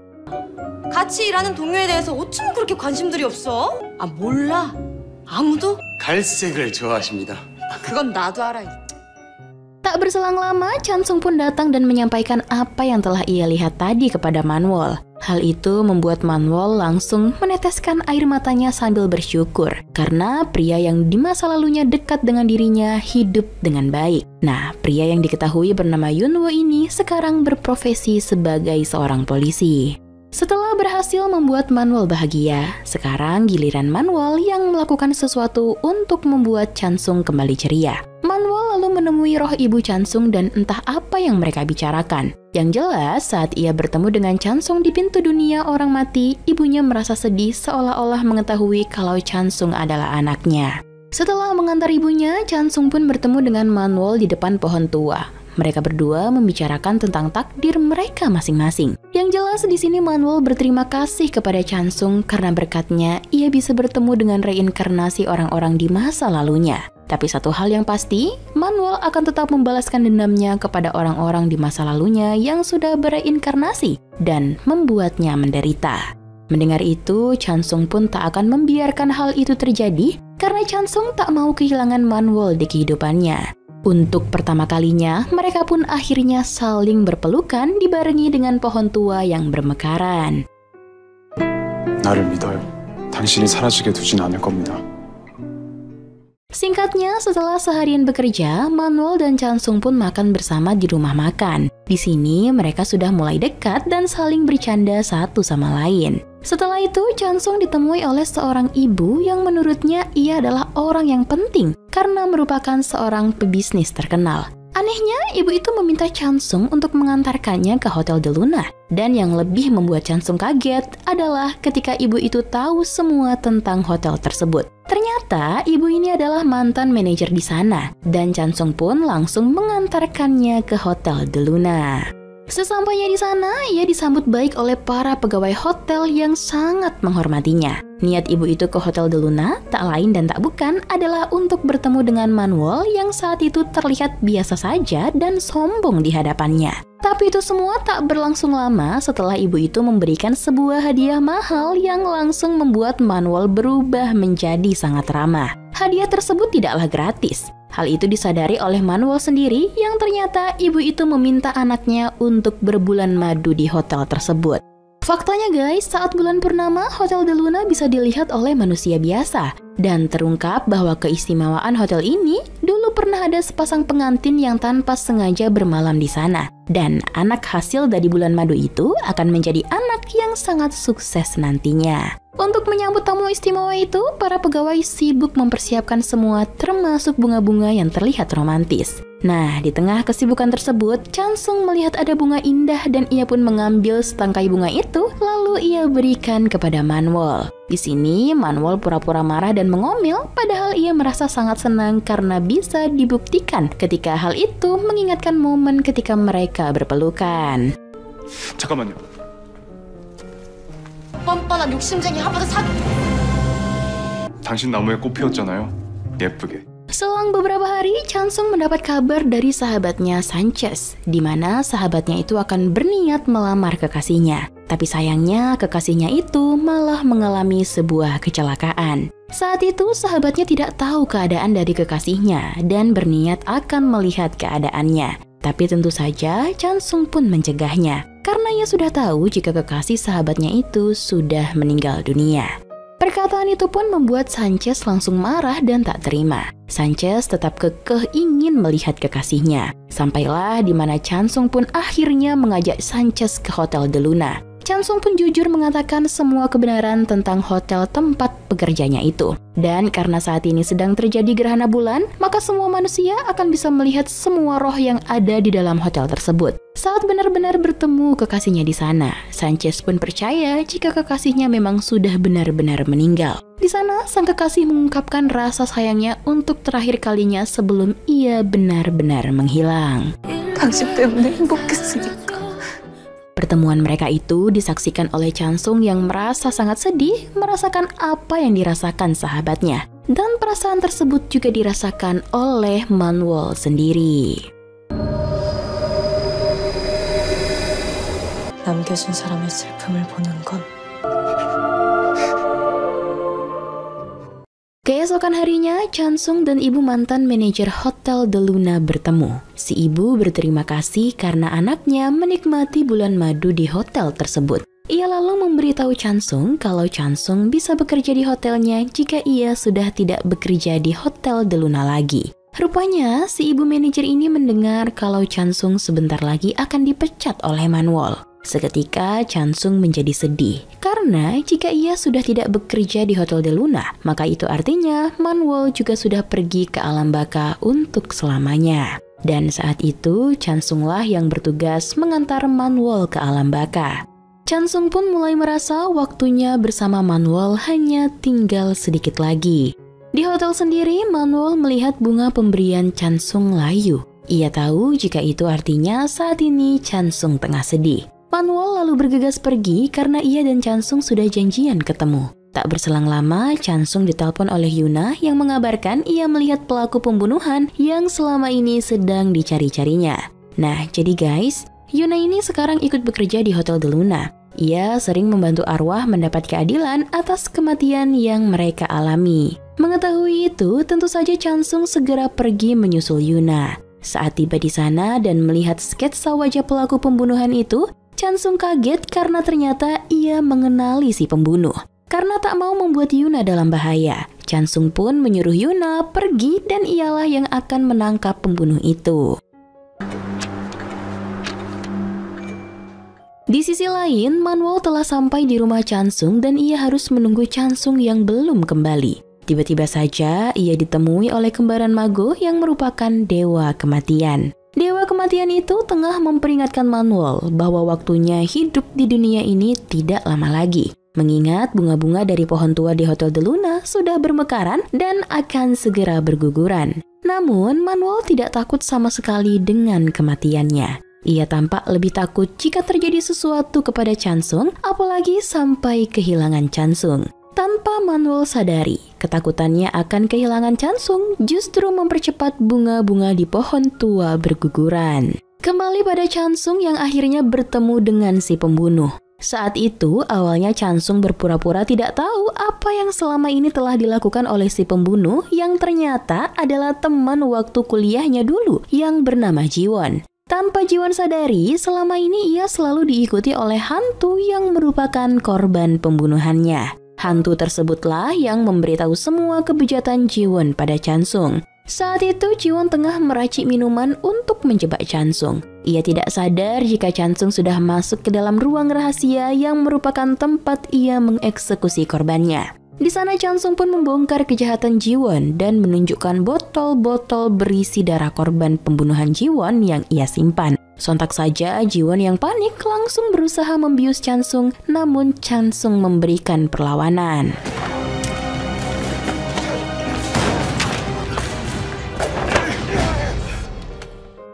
같이 일하는 동료에 대해서 어쩜 그렇게 관심들이 없어? 아, 몰라. 아무도? 갈색을 좋아하십니다. 그건 나도 알아. Tak berselang lama, Chansung pun datang dan menyampaikan apa yang telah ia lihat tadi kepada Manuel. Hal itu membuat Manuel langsung meneteskan air matanya sambil bersyukur karena pria yang di masa lalunya dekat dengan dirinya hidup dengan baik. Nah, pria yang diketahui bernama Yunwo ini sekarang berprofesi sebagai seorang polisi. Setelah berhasil membuat Manuel bahagia, sekarang giliran Manuel yang melakukan sesuatu untuk membuat Chansung kembali ceria. Manuel lalu menemui roh ibu Chansung dan entah apa yang mereka bicarakan. Yang jelas, saat ia bertemu dengan Chansung di pintu dunia orang mati, ibunya merasa sedih seolah-olah mengetahui kalau Chansung adalah anaknya. Setelah mengantar ibunya, Chansung pun bertemu dengan Manuel di depan pohon tua. Mereka berdua membicarakan tentang takdir mereka masing-masing. Yang jelas di sini Manuel berterima kasih kepada Chansung karena berkatnya ia bisa bertemu dengan reinkarnasi orang-orang di masa lalunya. Tapi satu hal yang pasti, Manuel akan tetap membalaskan dendamnya kepada orang-orang di masa lalunya yang sudah bereinkarnasi dan membuatnya menderita. Mendengar itu, Chansung pun tak akan membiarkan hal itu terjadi karena Chansung tak mau kehilangan Manuel di kehidupannya. Untuk pertama kalinya, mereka pun akhirnya saling berpelukan dibarengi dengan pohon tua yang bermekaran. 나를 믿어요. 당신이 사라지게 두진 않을 겁니다. Singkatnya, setelah seharian bekerja, Manuel dan Chansung pun makan bersama di rumah makan. Di sini, mereka sudah mulai dekat dan saling bercanda satu sama lain. Setelah itu, Chansung ditemui oleh seorang ibu yang menurutnya ia adalah orang yang penting karena merupakan seorang pebisnis terkenal. Anehnya, ibu itu meminta Chansung untuk mengantarkannya ke Hotel de Luna. Dan yang lebih membuat Chansung kaget adalah ketika ibu itu tahu semua tentang hotel tersebut. Ternyata ibu ini adalah mantan manajer di sana. Dan Chansung pun langsung mengantarkannya ke Hotel de Luna. Sesampainya di sana, ia disambut baik oleh para pegawai hotel yang sangat menghormatinya. Niat ibu itu ke Hotel de Luna tak lain dan tak bukan adalah untuk bertemu dengan Manuel yang saat itu terlihat biasa saja dan sombong di hadapannya. Tapi itu semua tak berlangsung lama setelah ibu itu memberikan sebuah hadiah mahal yang langsung membuat Manuel berubah menjadi sangat ramah. Hadiah tersebut tidaklah gratis. Hal itu disadari oleh Manuel sendiri yang ternyata ibu itu meminta anaknya untuk berbulan madu di hotel tersebut. Faktanya guys, saat bulan purnama, Hotel de Luna bisa dilihat oleh manusia biasa. Dan terungkap bahwa keistimewaan hotel ini dulu pernah ada sepasang pengantin yang tanpa sengaja bermalam di sana. Dan anak hasil dari bulan madu itu akan menjadi anak yang sangat sukses nantinya. Untuk menyambut tamu istimewa itu, para pegawai sibuk mempersiapkan semua termasuk bunga-bunga yang terlihat romantis. Nah, di tengah kesibukan tersebut, Chansung melihat ada bunga indah dan ia pun mengambil setangkai bunga itu lalu ia berikan kepada Manuel. Di sini, Manuel pura-pura marah dan mengomel padahal ia merasa sangat senang karena bisa dibuktikan ketika hal itu mengingatkan momen ketika mereka berpelukan. 잠깐만요. 뻔뻔한 욕심쟁이 하버드 사... 당신 나무에 꽃 피웠잖아요. 예쁘게. Selang beberapa hari, Chansung mendapat kabar dari sahabatnya Sanchez, di mana sahabatnya itu akan berniat melamar kekasihnya. Tapi sayangnya, kekasihnya itu malah mengalami sebuah kecelakaan. Saat itu, sahabatnya tidak tahu keadaan dari kekasihnya dan berniat akan melihat keadaannya. Tapi tentu saja, Chansung pun mencegahnya, karena ia sudah tahu jika kekasih sahabatnya itu sudah meninggal dunia. Perkataan itu pun membuat Sanchez langsung marah dan tak terima. Sanchez tetap kekeh ingin melihat kekasihnya. Sampailah di mana Chansung pun akhirnya mengajak Sanchez ke Hotel de Luna. Chansung pun jujur mengatakan semua kebenaran tentang hotel tempat pekerjanya itu. Dan karena saat ini sedang terjadi gerhana bulan, maka semua manusia akan bisa melihat semua roh yang ada di dalam hotel tersebut. Saat benar-benar bertemu kekasihnya di sana, Sanchez pun percaya jika kekasihnya memang sudah benar-benar meninggal. Di sana, sang kekasih mengungkapkan rasa sayangnya untuk terakhir kalinya sebelum ia benar-benar menghilang. 당신 때문에 행복했으니까. Pertemuan mereka itu disaksikan oleh Chansung yang merasa sangat sedih merasakan apa yang dirasakan sahabatnya. Dan perasaan tersebut juga dirasakan oleh Manuel sendiri. 남겨진 사람의 슬픔을 보는 건 Keesokan harinya, Chansung dan ibu mantan manajer Hotel de Luna bertemu. Si ibu berterima kasih karena anaknya menikmati bulan madu di hotel tersebut. Ia lalu memberitahu Chansung kalau Chansung bisa bekerja di hotelnya jika ia sudah tidak bekerja di Hotel de Luna lagi. Rupanya, si ibu manajer ini mendengar kalau Chansung sebentar lagi akan dipecat oleh Manuel. Seketika Chansung menjadi sedih karena jika ia sudah tidak bekerja di Hotel de Luna, maka itu artinya Manuel juga sudah pergi ke alam baka untuk selamanya. Dan saat itu Chansunglah yang bertugas mengantar Manuel ke alam baka. Chansung pun mulai merasa waktunya bersama Manuel hanya tinggal sedikit lagi. Di hotel sendiri, Manuel melihat bunga pemberian Chansung layu. Ia tahu jika itu artinya saat ini Chansung tengah sedih. Manuel lalu bergegas pergi karena ia dan Chansung sudah janjian ketemu. Tak berselang lama, Chansung ditelepon oleh Yuna yang mengabarkan ia melihat pelaku pembunuhan yang selama ini sedang dicari-carinya. Nah, jadi guys, Yuna ini sekarang ikut bekerja di Hotel de Luna. Ia sering membantu arwah mendapat keadilan atas kematian yang mereka alami. Mengetahui itu, tentu saja Chansung segera pergi menyusul Yuna. Saat tiba di sana dan melihat sketsa wajah pelaku pembunuhan itu, Chansung kaget karena ternyata ia mengenali si pembunuh. Karena tak mau membuat Yuna dalam bahaya, Chansung pun menyuruh Yuna pergi dan ialah yang akan menangkap pembunuh itu. Di sisi lain, Manwol telah sampai di rumah Chansung dan ia harus menunggu Chansung yang belum kembali. Tiba-tiba saja ia ditemui oleh kembaran Mago yang merupakan dewa kematian. Dewa kematian itu tengah memperingatkan Manwol bahwa waktunya hidup di dunia ini tidak lama lagi. Mengingat bunga-bunga dari pohon tua di Hotel de Luna sudah bermekaran dan akan segera berguguran. Namun, Manwol tidak takut sama sekali dengan kematiannya. Ia tampak lebih takut jika terjadi sesuatu kepada Chansung, apalagi sampai kehilangan Chansung. Tanpa Manwol sadari, ketakutannya akan kehilangan Chansung justru mempercepat bunga-bunga di pohon tua berguguran. Kembali pada Chansung yang akhirnya bertemu dengan si pembunuh. Saat itu, awalnya Chansung berpura-pura tidak tahu apa yang selama ini telah dilakukan oleh si pembunuh yang ternyata adalah teman waktu kuliahnya dulu yang bernama Jiwon. Tanpa Jiwon sadari, selama ini ia selalu diikuti oleh hantu yang merupakan korban pembunuhannya. Hantu tersebutlah yang memberitahu semua kebejatan Jiwon pada Chansung. Saat itu Jiwon tengah meracik minuman untuk menjebak Chansung. Ia tidak sadar jika Chansung sudah masuk ke dalam ruang rahasia yang merupakan tempat ia mengeksekusi korbannya. Di sana Chansung pun membongkar kejahatan Jiwon dan menunjukkan botol-botol berisi darah korban pembunuhan Jiwon yang ia simpan. Sontak saja Jiwon yang panik langsung berusaha membius Chansung, namun Chansung memberikan perlawanan.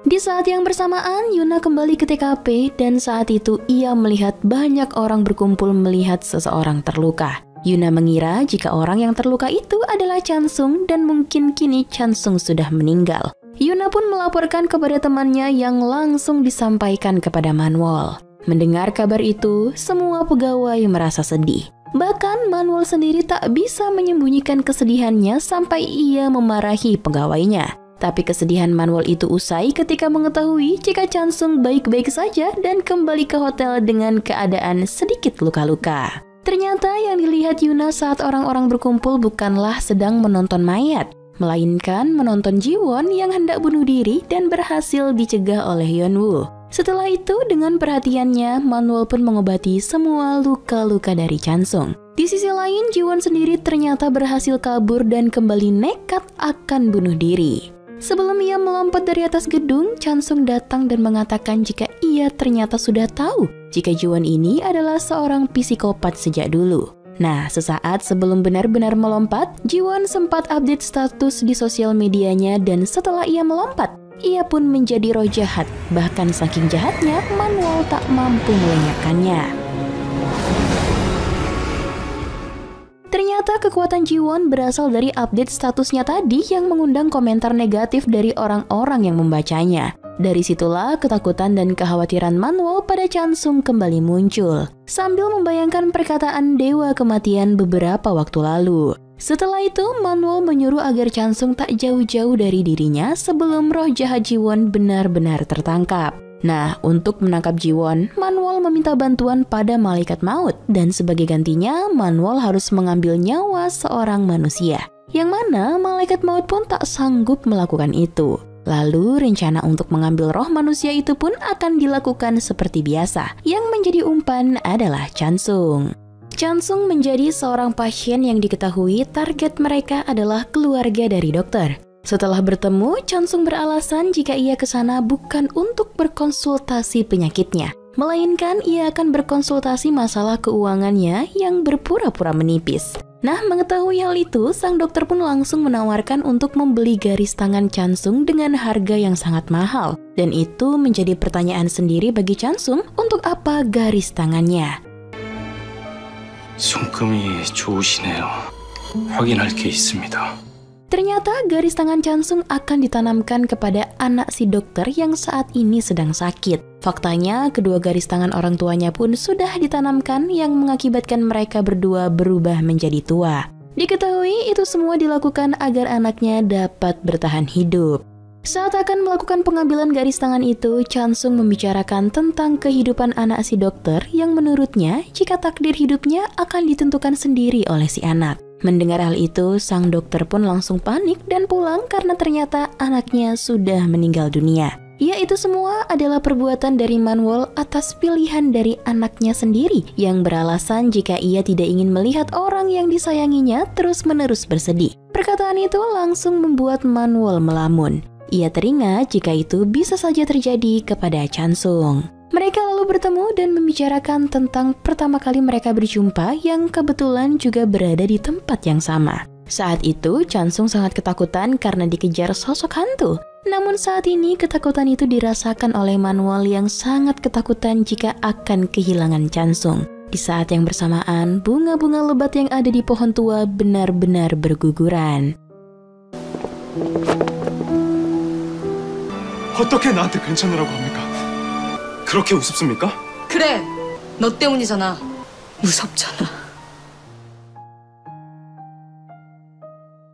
Di saat yang bersamaan, Yuna kembali ke TKP dan saat itu ia melihat banyak orang berkumpul melihat seseorang terluka. Yuna mengira jika orang yang terluka itu adalah Chansung dan mungkin kini Chansung sudah meninggal. Yuna pun melaporkan kepada temannya yang langsung disampaikan kepada Manwol. Mendengar kabar itu, semua pegawai merasa sedih. Bahkan Manwol sendiri tak bisa menyembunyikan kesedihannya sampai ia memarahi pegawainya. Tapi kesedihan Manwol itu usai ketika mengetahui jika Chansung baik-baik saja dan kembali ke hotel dengan keadaan sedikit luka-luka. Ternyata yang dilihat Yuna saat orang-orang berkumpul bukanlah sedang menonton mayat, melainkan menonton Jiwon yang hendak bunuh diri dan berhasil dicegah oleh Yeonwoo. Setelah itu, dengan perhatiannya, Manwol pun mengobati semua luka-luka dari Chansung. Di sisi lain, Jiwon sendiri ternyata berhasil kabur dan kembali nekat akan bunuh diri. Sebelum ia melompat dari atas gedung, Chansung datang dan mengatakan jika ia ternyata sudah tahu jika Jiwon ini adalah seorang psikopat sejak dulu. Nah, sesaat sebelum benar-benar melompat, Jiwon sempat update status di sosial medianya dan setelah ia melompat, ia pun menjadi roh jahat. Bahkan saking jahatnya, Manwol tak mampu melenyapkannya. Ternyata kekuatan Jiwon berasal dari update statusnya tadi yang mengundang komentar negatif dari orang-orang yang membacanya. Dari situlah ketakutan dan kekhawatiran Manwol pada Chansung kembali muncul, sambil membayangkan perkataan Dewa Kematian beberapa waktu lalu. Setelah itu, Manwol menyuruh agar Chansung tak jauh-jauh dari dirinya sebelum roh jahat Jiwon benar-benar tertangkap. Nah, untuk menangkap Jiwon, Manwol meminta bantuan pada malaikat maut dan sebagai gantinya, Manwol harus mengambil nyawa seorang manusia. Yang mana malaikat maut pun tak sanggup melakukan itu. Lalu rencana untuk mengambil roh manusia itu pun akan dilakukan seperti biasa. Yang menjadi umpan adalah Chansung. Chansung menjadi seorang pasien yang diketahui target mereka adalah keluarga dari dokter. Setelah bertemu, Chansung beralasan jika ia ke sana bukan untuk berkonsultasi penyakitnya, melainkan ia akan berkonsultasi masalah keuangannya yang berpura-pura menipis. Nah, mengetahui hal itu, sang dokter pun langsung menawarkan untuk membeli garis tangan Chansung dengan harga yang sangat mahal. Dan itu menjadi pertanyaan sendiri bagi Chansung, untuk apa garis tangannya? 손금이 좋으시네요. 확인할 게 있습니다. Ternyata garis tangan Chansung akan ditanamkan kepada anak si dokter yang saat ini sedang sakit. Faktanya, kedua garis tangan orang tuanya pun sudah ditanamkan yang mengakibatkan mereka berdua berubah menjadi tua. Diketahui itu semua dilakukan agar anaknya dapat bertahan hidup. Saat akan melakukan pengambilan garis tangan itu, Chansung membicarakan tentang kehidupan anak si dokter yang menurutnya jika takdir hidupnya akan ditentukan sendiri oleh si anak. Mendengar hal itu, sang dokter pun langsung panik dan pulang karena ternyata anaknya sudah meninggal dunia. Ya, itu semua adalah perbuatan dari Manwol atas pilihan dari anaknya sendiri yang beralasan jika ia tidak ingin melihat orang yang disayanginya terus-menerus bersedih. Perkataan itu langsung membuat Manwol melamun. Ia teringat jika itu bisa saja terjadi kepada Chansung. Mereka lalu bertemu dan membicarakan tentang pertama kali mereka berjumpa yang kebetulan juga berada di tempat yang sama. Saat itu, Chansung sangat ketakutan karena dikejar sosok hantu. Namun saat ini ketakutan itu dirasakan oleh Manwol yang sangat ketakutan jika akan kehilangan Chansung. Di saat yang bersamaan, bunga-bunga lebat yang ada di pohon tua benar-benar berguguran. 어떻게 나한테 괜찮으라고 합니까? 그렇게 우습습니까? 그래, 너 때문이잖아. 무섭잖아.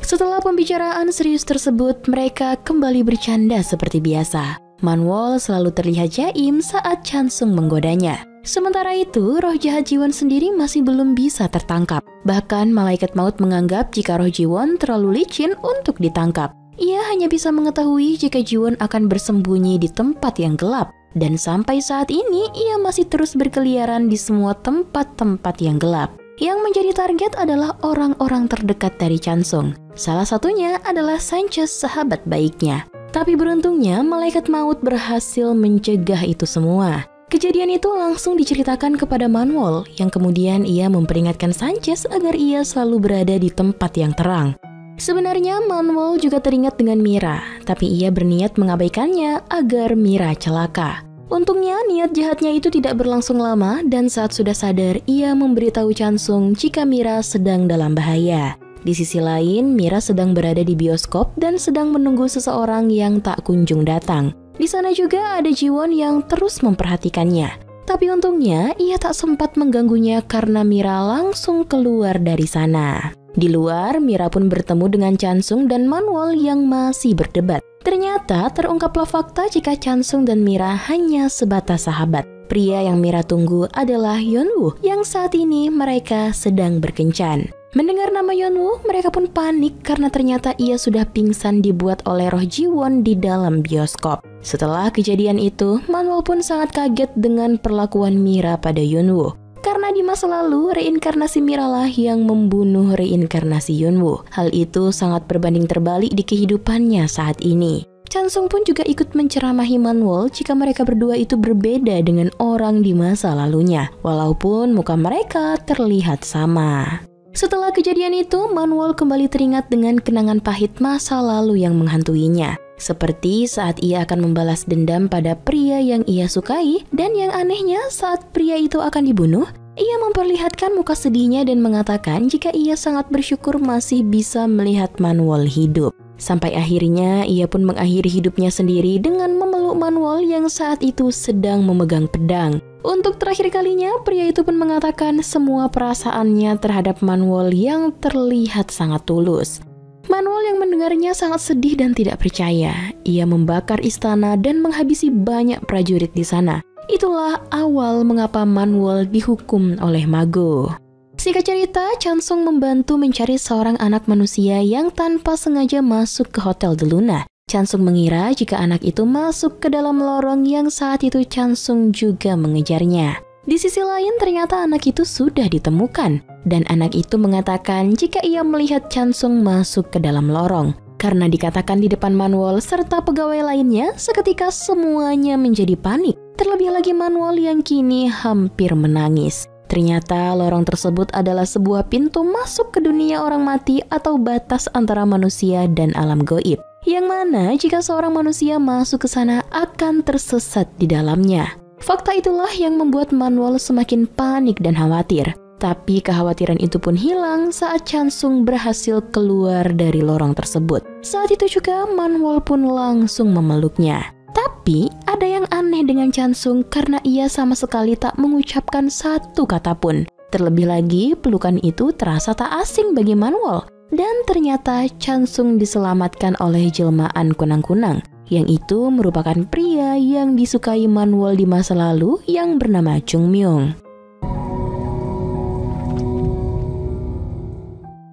Setelah pembicaraan serius tersebut, mereka kembali bercanda seperti biasa. Manwol selalu terlihat jaim saat Chansung menggodanya. Sementara itu, roh jahat Jiwon sendiri masih belum bisa tertangkap. Bahkan malaikat maut menganggap jika roh Jiwon terlalu licin untuk ditangkap. Ia hanya bisa mengetahui jika Jiwon akan bersembunyi di tempat yang gelap. Dan sampai saat ini, ia masih terus berkeliaran di semua tempat-tempat yang gelap. Yang menjadi target adalah orang-orang terdekat dari Chansung. Salah satunya adalah Sanchez, sahabat baiknya. Tapi beruntungnya, malaikat maut berhasil mencegah itu semua. Kejadian itu langsung diceritakan kepada Manwol, yang kemudian ia memperingatkan Sanchez agar ia selalu berada di tempat yang terang. Sebenarnya Manwol juga teringat dengan Mira, tapi ia berniat mengabaikannya agar Mira celaka. Untungnya niat jahatnya itu tidak berlangsung lama dan saat sudah sadar ia memberitahu Chansung jika Mira sedang dalam bahaya. Di sisi lain, Mira sedang berada di bioskop dan sedang menunggu seseorang yang tak kunjung datang. Di sana juga ada Jiwon yang terus memperhatikannya. Tapi untungnya ia tak sempat mengganggunya karena Mira langsung keluar dari sana. Di luar, Mira pun bertemu dengan Chansung dan Manwol yang masih berdebat. Ternyata terungkaplah fakta jika Chansung dan Mira hanya sebatas sahabat. Pria yang Mira tunggu adalah Yeonwoo yang saat ini mereka sedang berkencan. Mendengar nama Yeonwoo, mereka pun panik karena ternyata ia sudah pingsan dibuat oleh roh Jiwon di dalam bioskop. Setelah kejadian itu, Manwol pun sangat kaget dengan perlakuan Mira pada Yeonwoo. Karena di masa lalu, reinkarnasi Mira lah yang membunuh reinkarnasi Yeonwoo. Hal itu sangat berbanding terbalik di kehidupannya saat ini. Chansung pun juga ikut menceramahi Manwol jika mereka berdua itu berbeda dengan orang di masa lalunya, walaupun muka mereka terlihat sama. Setelah kejadian itu, Manwol kembali teringat dengan kenangan pahit masa lalu yang menghantuinya. Seperti saat ia akan membalas dendam pada pria yang ia sukai, dan yang anehnya saat pria itu akan dibunuh, ia memperlihatkan muka sedihnya dan mengatakan jika ia sangat bersyukur masih bisa melihat Manwol hidup. Sampai akhirnya ia pun mengakhiri hidupnya sendiri dengan memeluk Manwol yang saat itu sedang memegang pedang. Untuk terakhir kalinya, pria itu pun mengatakan semua perasaannya terhadap Manwol yang terlihat sangat tulus. Manwol yang mendengarnya sangat sedih dan tidak percaya. Ia membakar istana dan menghabisi banyak prajurit di sana. Itulah awal mengapa Manwol dihukum oleh Mago. Singkat cerita, Chansung membantu mencari seorang anak manusia yang tanpa sengaja masuk ke Hotel de Luna. Chansung mengira jika anak itu masuk ke dalam lorong yang saat itu Chansung juga mengejarnya. Di sisi lain ternyata anak itu sudah ditemukan. Dan anak itu mengatakan jika ia melihat Chansung masuk ke dalam lorong. Karena dikatakan di depan Manwol serta pegawai lainnya, seketika semuanya menjadi panik. Terlebih lagi Manwol yang kini hampir menangis. Ternyata lorong tersebut adalah sebuah pintu masuk ke dunia orang mati atau batas antara manusia dan alam gaib. Yang mana jika seorang manusia masuk ke sana akan tersesat di dalamnya. Fakta itulah yang membuat Manwol semakin panik dan khawatir. Tapi kekhawatiran itu pun hilang saat Chansung berhasil keluar dari lorong tersebut. Saat itu juga Manwol pun langsung memeluknya. Tapi ada yang aneh dengan Chansung karena ia sama sekali tak mengucapkan satu kata pun. Terlebih lagi pelukan itu terasa tak asing bagi Manwol. Dan ternyata Chansung diselamatkan oleh jelmaan kunang-kunang, yang itu merupakan pria yang disukai Manwol di masa lalu yang bernama Chung Myung.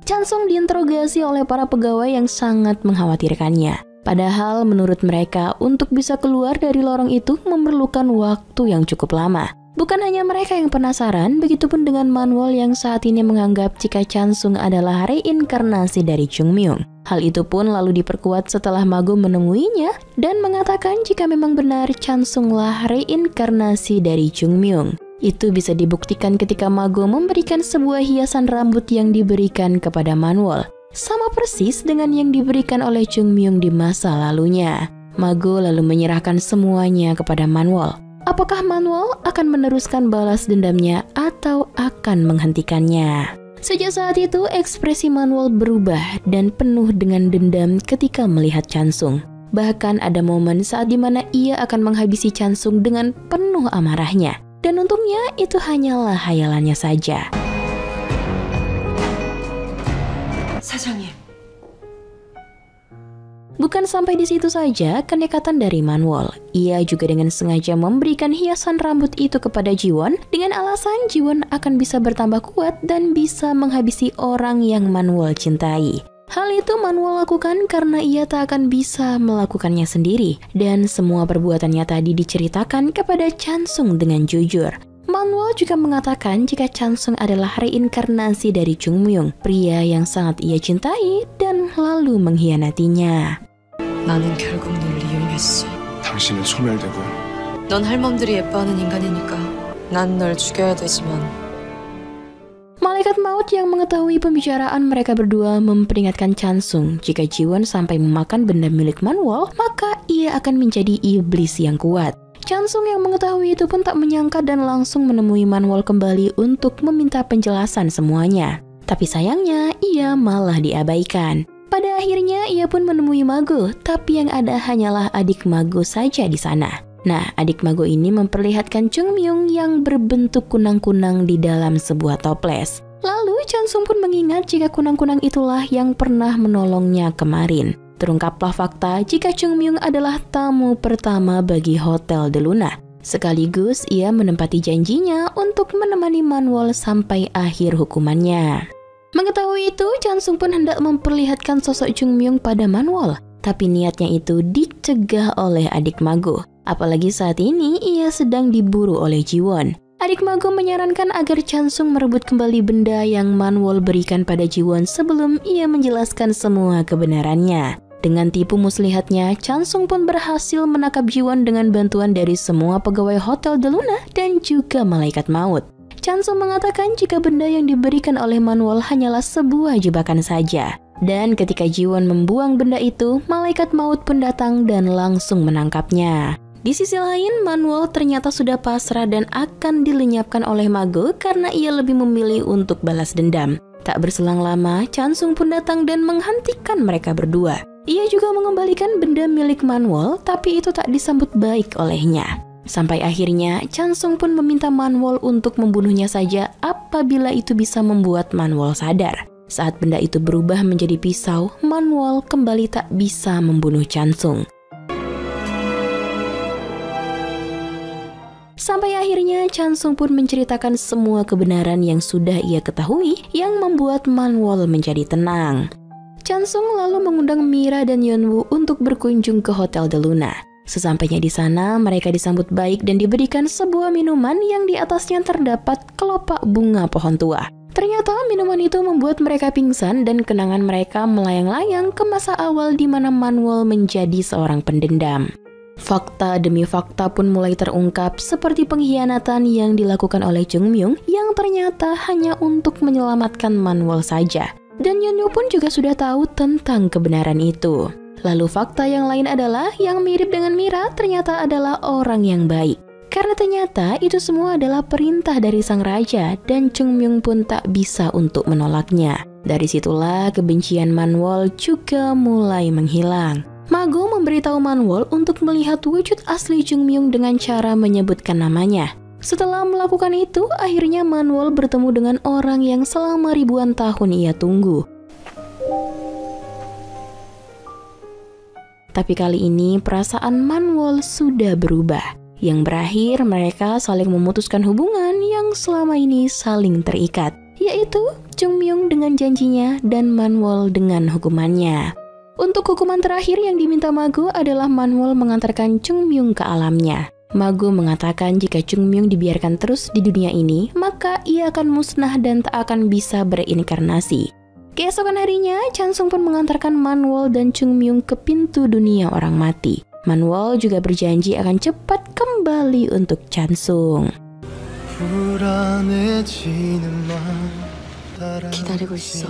Chansung diinterogasi oleh para pegawai yang sangat mengkhawatirkannya. Padahal menurut mereka untuk bisa keluar dari lorong itu memerlukan waktu yang cukup lama. Bukan hanya mereka yang penasaran, begitupun dengan Manwol yang saat ini menganggap jika Chansung adalah reinkarnasi dari Chung Myung. Hal itu pun lalu diperkuat setelah Mago menemuinya dan mengatakan jika memang benar Chansunglah reinkarnasi dari Chung Myung. Itu bisa dibuktikan ketika Mago memberikan sebuah hiasan rambut yang diberikan kepada Manwol. Sama persis dengan yang diberikan oleh Chung Myung di masa lalunya. Mago lalu menyerahkan semuanya kepada Manwol. Apakah Manwol akan meneruskan balas dendamnya atau akan menghentikannya? Sejak saat itu ekspresi Manwol berubah dan penuh dengan dendam ketika melihat Chansung. Bahkan ada momen saat dimana ia akan menghabisi Chansung dengan penuh amarahnya. Dan untungnya itu hanyalah hayalannya saja. 사장님. Bukan sampai di situ saja kenekatan dari Manwol. Ia juga dengan sengaja memberikan hiasan rambut itu kepada Jiwon dengan alasan Jiwon akan bisa bertambah kuat dan bisa menghabisi orang yang Manwol cintai. Hal itu Manwol lakukan karena ia tak akan bisa melakukannya sendiri. Dan semua perbuatannya tadi diceritakan kepada Chansung dengan jujur. Manwol juga mengatakan jika Chansung adalah reinkarnasi dari Chung Myung, pria yang sangat ia cintai dan lalu mengkhianatinya. 나는 결국 널 이용했어. 당신은 소멸되고요. 넌 할멈들이 예뻐하는 인간이니까 난 널 죽여야 되지만. Malaikat maut yang mengetahui pembicaraan mereka berdua memperingatkan Chansung jika Jiwon sampai memakan benda milik Manwol, maka ia akan menjadi iblis yang kuat. Chansung yang mengetahui itu pun tak menyangka dan langsung menemui Manwol kembali untuk meminta penjelasan semuanya. Tapi sayangnya ia malah diabaikan. Pada akhirnya ia pun menemui Mago, tapi yang ada hanyalah adik Mago saja di sana. Nah, adik Mago ini memperlihatkan Chung Myung yang berbentuk kunang-kunang di dalam sebuah toples. Lalu Chansung pun mengingat jika kunang-kunang itulah yang pernah menolongnya kemarin. Terungkaplah fakta jika Chung Myung adalah tamu pertama bagi Hotel de Luna. Sekaligus ia menempati janjinya untuk menemani Manwol sampai akhir hukumannya. Mengetahui itu, Chansung pun hendak memperlihatkan sosok Chung Myung pada Manwol. Tapi niatnya itu dicegah oleh adik Mago. Apalagi saat ini ia sedang diburu oleh Jiwon. Adik Mago menyarankan agar Chansung merebut kembali benda yang Manwol berikan pada Jiwon sebelum ia menjelaskan semua kebenarannya. Dengan tipu muslihatnya, Chansung pun berhasil menangkap Jiwon dengan bantuan dari semua pegawai Hotel de Luna dan juga malaikat maut. Chansung mengatakan jika benda yang diberikan oleh Manwol hanyalah sebuah jebakan saja. Dan ketika Jiwon membuang benda itu, malaikat maut pun datang dan langsung menangkapnya. Di sisi lain, Manwol ternyata sudah pasrah dan akan dilenyapkan oleh Mago karena ia lebih memilih untuk balas dendam. Tak berselang lama, Chansung pun datang dan menghentikan mereka berdua. Ia juga mengembalikan benda milik Manwol, tapi itu tak disambut baik olehnya. Sampai akhirnya, Chansung pun meminta Manwol untuk membunuhnya saja apabila itu bisa membuat Manwol sadar. Saat benda itu berubah menjadi pisau, Manwol kembali tak bisa membunuh Chansung. Sampai akhirnya Chansung pun menceritakan semua kebenaran yang sudah ia ketahui yang membuat Manwol menjadi tenang. Chansung lalu mengundang Mira dan Yeonwoo untuk berkunjung ke Hotel de Luna. Sesampainya di sana, mereka disambut baik dan diberikan sebuah minuman yang di atasnya terdapat kelopak bunga pohon tua. Ternyata minuman itu membuat mereka pingsan dan kenangan mereka melayang-layang ke masa awal di mana Manwol menjadi seorang pendendam. Fakta demi fakta pun mulai terungkap seperti pengkhianatan yang dilakukan oleh Chung Myung yang ternyata hanya untuk menyelamatkan Manwol saja. Dan Yeonwoo pun juga sudah tahu tentang kebenaran itu. Lalu fakta yang lain adalah yang mirip dengan Mira ternyata adalah orang yang baik. Karena ternyata itu semua adalah perintah dari sang raja dan Chung Myung pun tak bisa untuk menolaknya. Dari situlah kebencian Manwol juga mulai menghilang. Mago memberitahu Manwol untuk melihat wujud asli Chung Myung dengan cara menyebutkan namanya. Setelah melakukan itu, akhirnya Manwol bertemu dengan orang yang selama ribuan tahun ia tunggu. Tapi kali ini perasaan Manwol sudah berubah. Yang berakhir mereka saling memutuskan hubungan yang selama ini saling terikat, yaitu Chung Myung dengan janjinya dan Manwol dengan hukumannya. Untuk hukuman terakhir yang diminta Mago adalah Manwol mengantarkan Chung Myung ke alamnya. Mago mengatakan jika Chung Myung dibiarkan terus di dunia ini, maka ia akan musnah dan tak akan bisa berinkarnasi. Keesokan harinya, Chansung pun mengantarkan Manwol dan Chung Myung ke pintu dunia orang mati. Manwol juga berjanji akan cepat kembali untuk Chansung. 기다리고 있어.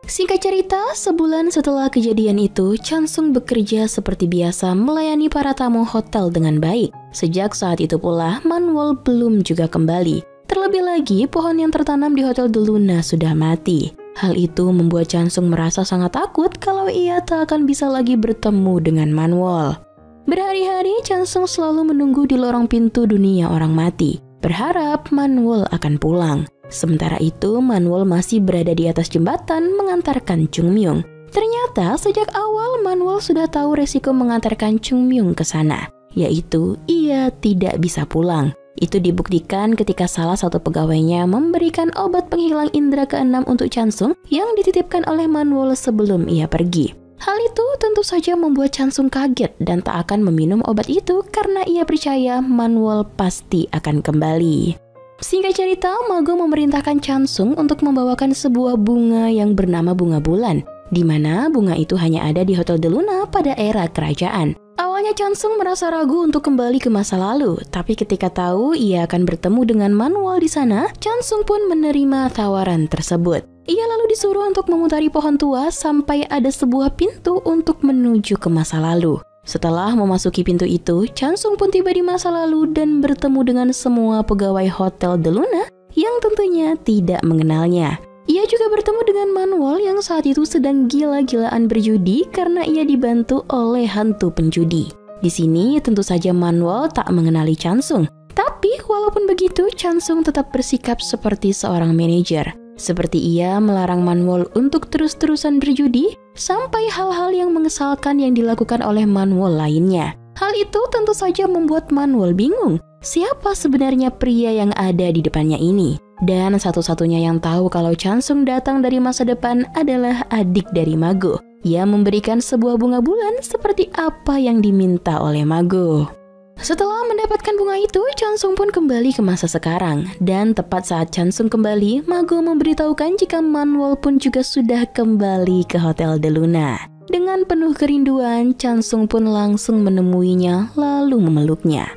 Singkat cerita, sebulan setelah kejadian itu, Chansung bekerja seperti biasa melayani para tamu hotel dengan baik. Sejak saat itu pula, Manwol belum juga kembali. Terlebih lagi, pohon yang tertanam di Hotel De Luna sudah mati. Hal itu membuat Chansung merasa sangat takut kalau ia tak akan bisa lagi bertemu dengan Manwol. Berhari-hari, Chansung selalu menunggu di lorong pintu dunia orang mati, berharap Manwol akan pulang. Sementara itu, Manwol masih berada di atas jembatan mengantarkan Chung Myung. Ternyata, sejak awal Manwol sudah tahu resiko mengantarkan Chung Myung ke sana, yaitu ia tidak bisa pulang. Itu dibuktikan ketika salah satu pegawainya memberikan obat penghilang indera keenam untuk Chansung yang dititipkan oleh Manwol sebelum ia pergi. Hal itu tentu saja membuat Chansung kaget dan tak akan meminum obat itu karena ia percaya Manwol pasti akan kembali. Singkat cerita, Mago memerintahkan Chansung untuk membawakan sebuah bunga yang bernama bunga bulan, di mana bunga itu hanya ada di Hotel De Luna pada era kerajaan. Awalnya Chansung merasa ragu untuk kembali ke masa lalu, tapi ketika tahu ia akan bertemu dengan Manwol di sana, Chansung pun menerima tawaran tersebut. Ia lalu disuruh untuk memutari pohon tua sampai ada sebuah pintu untuk menuju ke masa lalu. Setelah memasuki pintu itu, Chansung pun tiba di masa lalu dan bertemu dengan semua pegawai Hotel De Luna yang tentunya tidak mengenalnya. Ia juga bertemu dengan Manwol yang saat itu sedang gila-gilaan berjudi karena ia dibantu oleh hantu penjudi. Di sini tentu saja Manwol tak mengenali Chansung. Tapi walaupun begitu, Chansung tetap bersikap seperti seorang manajer. Seperti ia melarang Manwol untuk terus-terusan berjudi sampai hal-hal yang mengesalkan yang dilakukan oleh Manwol lainnya. Hal itu tentu saja membuat Manwol bingung. Siapa sebenarnya pria yang ada di depannya ini? Dan satu-satunya yang tahu kalau Chansung datang dari masa depan adalah adik dari Mago. Ia memberikan sebuah bunga bulan seperti apa yang diminta oleh Mago. Setelah mendapatkan bunga itu, Chansung pun kembali ke masa sekarang. Dan tepat saat Chansung kembali, Mago memberitahukan jika Manwol pun juga sudah kembali ke Hotel De Luna. Dengan penuh kerinduan, Chansung pun langsung menemuinya lalu memeluknya.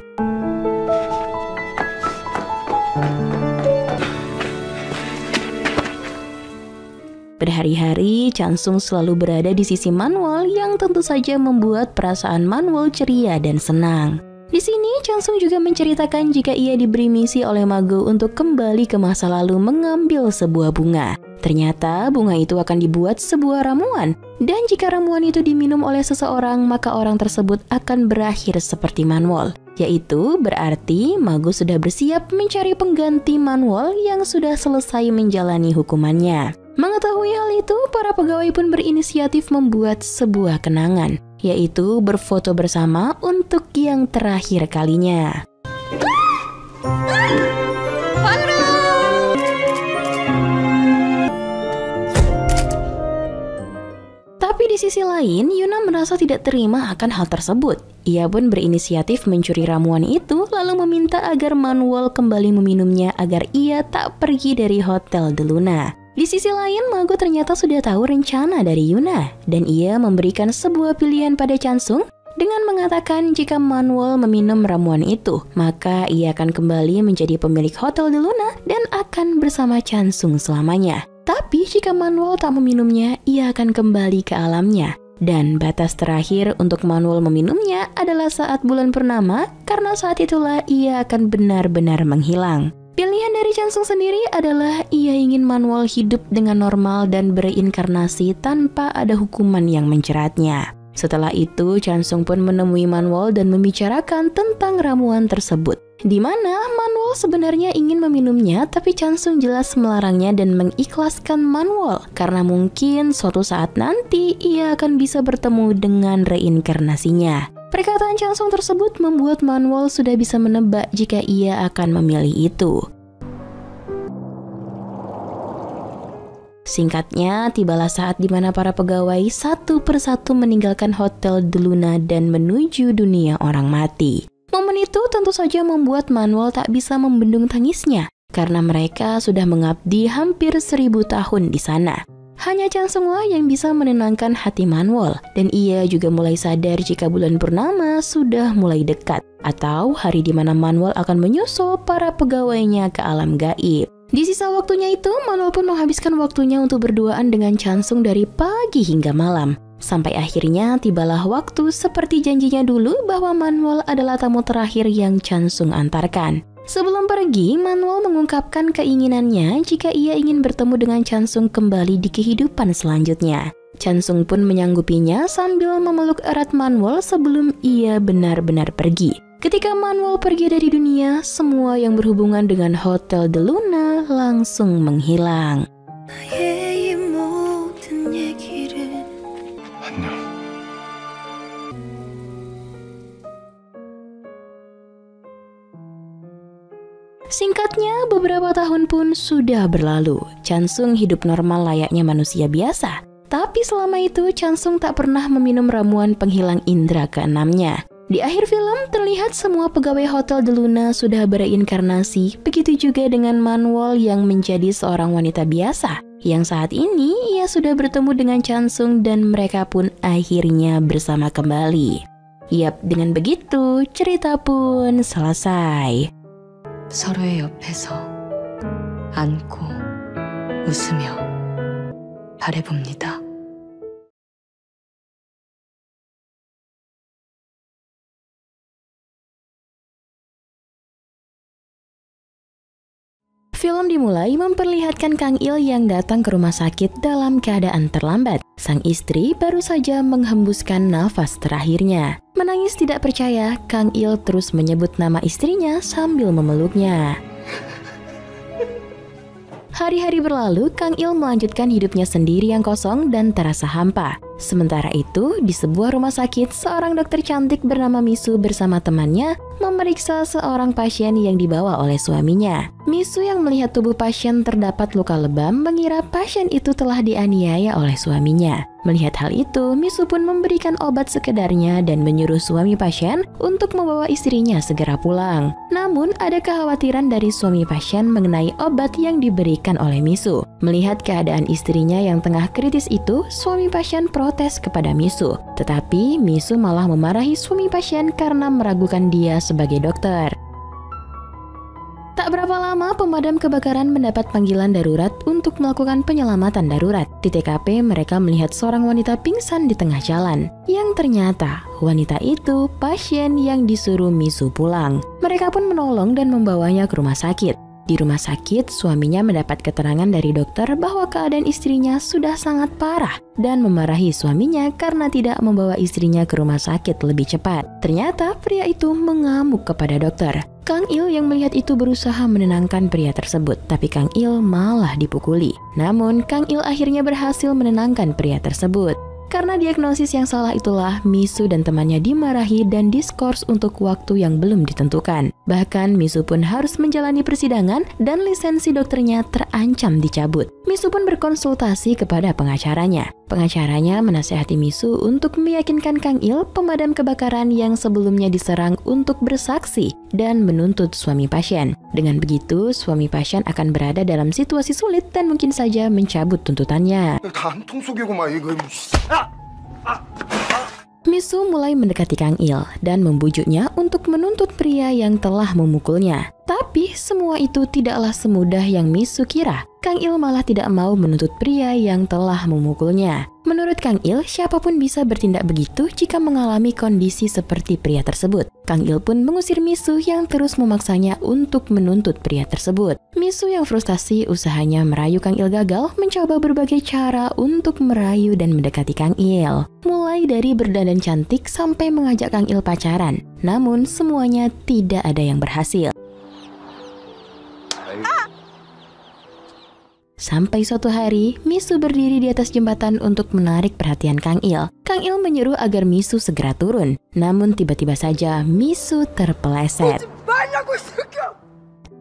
Berhari-hari, Chansung selalu berada di sisi Manwol yang tentu saja membuat perasaan Manwol ceria dan senang. Di sini, Chansung juga menceritakan jika ia diberi misi oleh Mago untuk kembali ke masa lalu mengambil sebuah bunga. Ternyata bunga itu akan dibuat sebuah ramuan, dan jika ramuan itu diminum oleh seseorang, maka orang tersebut akan berakhir seperti Manwol. Yaitu berarti Mago sudah bersiap mencari pengganti Manwol yang sudah selesai menjalani hukumannya. Mengetahui hal itu, para pegawai pun berinisiatif membuat sebuah kenangan, yaitu berfoto bersama untuk yang terakhir kalinya. Tapi di sisi lain, Yuna merasa tidak terima akan hal tersebut. Ia pun berinisiatif mencuri ramuan itu lalu meminta agar Manwol kembali meminumnya agar ia tak pergi dari Hotel De Luna. Di sisi lain, Mago ternyata sudah tahu rencana dari Yuna dan ia memberikan sebuah pilihan pada Chansung dengan mengatakan jika Manwol meminum ramuan itu, maka ia akan kembali menjadi pemilik Hotel De Luna dan akan bersama Chansung selamanya. Tapi jika Manwol tak meminumnya, ia akan kembali ke alamnya. Dan batas terakhir untuk Manuel meminumnya adalah saat bulan purnama, karena saat itulah ia akan benar-benar menghilang. Pilihan dari Chansung sendiri adalah ia ingin Manuel hidup dengan normal dan bereinkarnasi tanpa ada hukuman yang menjeratnya. Setelah itu, Chansung pun menemui Manuel dan membicarakan tentang ramuan tersebut, di mana Manuel sebenarnya ingin meminumnya, tapi Chansung jelas melarangnya dan mengikhlaskan Manuel karena mungkin suatu saat nanti ia akan bisa bertemu dengan reinkarnasinya. Perkataan Chansung tersebut membuat Manuel sudah bisa menebak jika ia akan memilih itu. Singkatnya, tibalah saat di mana para pegawai satu persatu meninggalkan Hotel de Luna dan menuju dunia orang mati. Momen itu tentu saja membuat Manuel tak bisa membendung tangisnya, karena mereka sudah mengabdi hampir 1000 tahun di sana. Hanya Chansunglah yang bisa menenangkan hati Manuel, dan ia juga mulai sadar jika bulan purnama sudah mulai dekat, atau hari di mana Manuel akan menyusul para pegawainya ke alam gaib. Di sisa waktunya itu, Manuel pun menghabiskan waktunya untuk berduaan dengan Chansung dari pagi hingga malam. Sampai akhirnya tibalah waktu seperti janjinya dulu bahwa Manuel adalah tamu terakhir yang Chansung antarkan. Sebelum pergi, Manuel mengungkapkan keinginannya jika ia ingin bertemu dengan Chansung kembali di kehidupan selanjutnya. Chansung pun menyanggupinya sambil memeluk erat Manuel sebelum ia benar-benar pergi. Ketika Manuel pergi dari dunia, semua yang berhubungan dengan Hotel de Luna langsung menghilang. 안녕. Singkatnya, beberapa tahun pun sudah berlalu. Chansung hidup normal layaknya manusia biasa. Tapi selama itu, Chansung tak pernah meminum ramuan penghilang indera keenamnya. Di akhir film, terlihat semua pegawai Hotel de Luna sudah bereinkarnasi. Begitu juga dengan Manuel yang menjadi seorang wanita biasa. Yang saat ini, ia sudah bertemu dengan Chansung dan mereka pun akhirnya bersama kembali. Yap, dengan begitu, cerita pun selesai. 서로의 옆에서 안고 웃으며 바라봅니다. Film dimulai memperlihatkan Kang Il yang datang ke rumah sakit dalam keadaan terlambat. Sang istri baru saja menghembuskan nafas terakhirnya. Menangis tidak percaya, Kang Il terus menyebut nama istrinya sambil memeluknya. Hari-hari berlalu, Kang Il melanjutkan hidupnya sendiri yang kosong dan terasa hampa. Sementara itu, di sebuah rumah sakit, seorang dokter cantik bernama Misu bersama temannya memeriksa seorang pasien yang dibawa oleh suaminya. Misu yang melihat tubuh pasien terdapat luka lebam mengira pasien itu telah dianiaya oleh suaminya. Melihat hal itu, Misu pun memberikan obat sekedarnya dan menyuruh suami pasien untuk membawa istrinya segera pulang. Namun, ada kekhawatiran dari suami pasien mengenai obat yang diberikan oleh Misu. Melihat keadaan istrinya yang tengah kritis itu, suami pasien protes kepada Misu. Tetapi, Misu malah memarahi suami pasien karena meragukan dia sebagai dokter. Tak berapa lama, pemadam kebakaran mendapat panggilan darurat untuk melakukan penyelamatan darurat. Di TKP, mereka melihat seorang wanita pingsan di tengah jalan. Yang ternyata, wanita itu pasien yang disuruh Misu pulang. Mereka pun menolong dan membawanya ke rumah sakit. Di rumah sakit, suaminya mendapat keterangan dari dokter bahwa keadaan istrinya sudah sangat parah dan memarahi suaminya karena tidak membawa istrinya ke rumah sakit lebih cepat. Ternyata pria itu mengamuk kepada dokter. Kang Il yang melihat itu berusaha menenangkan pria tersebut, tapi Kang Il malah dipukuli. Namun, Kang Il akhirnya berhasil menenangkan pria tersebut. Karena diagnosis yang salah itulah, Misu dan temannya dimarahi dan diskors untuk waktu yang belum ditentukan. Bahkan, Misu pun harus menjalani persidangan dan lisensi dokternya terancam dicabut. Misu pun berkonsultasi kepada pengacaranya. Pengacaranya menasihati Misu untuk meyakinkan Kang Il, pemadam kebakaran yang sebelumnya diserang untuk bersaksi dan menuntut suami pasien. Dengan begitu, suami pasien akan berada dalam situasi sulit dan mungkin saja mencabut tuntutannya. Misu mulai mendekati Kang Il dan membujuknya untuk menuntut pria yang telah memukulnya. Tapi semua itu tidaklah semudah yang Misu kira. Kang Il malah tidak mau menuntut pria yang telah memukulnya. Menurut Kang Il, siapapun bisa bertindak begitu jika mengalami kondisi seperti pria tersebut. Kang Il pun mengusir Misu yang terus memaksanya untuk menuntut pria tersebut. Misu yang frustasi usahanya merayu Kang Il gagal mencoba berbagai cara untuk merayu dan mendekati Kang Il. Mulai dari berdandan cantik sampai mengajak Kang Il pacaran. Namun semuanya tidak ada yang berhasil. Sampai suatu hari, Misu berdiri di atas jembatan untuk menarik perhatian Kang Il. Kang Il menyuruh agar Misu segera turun. Namun tiba-tiba saja Misu terpeleset.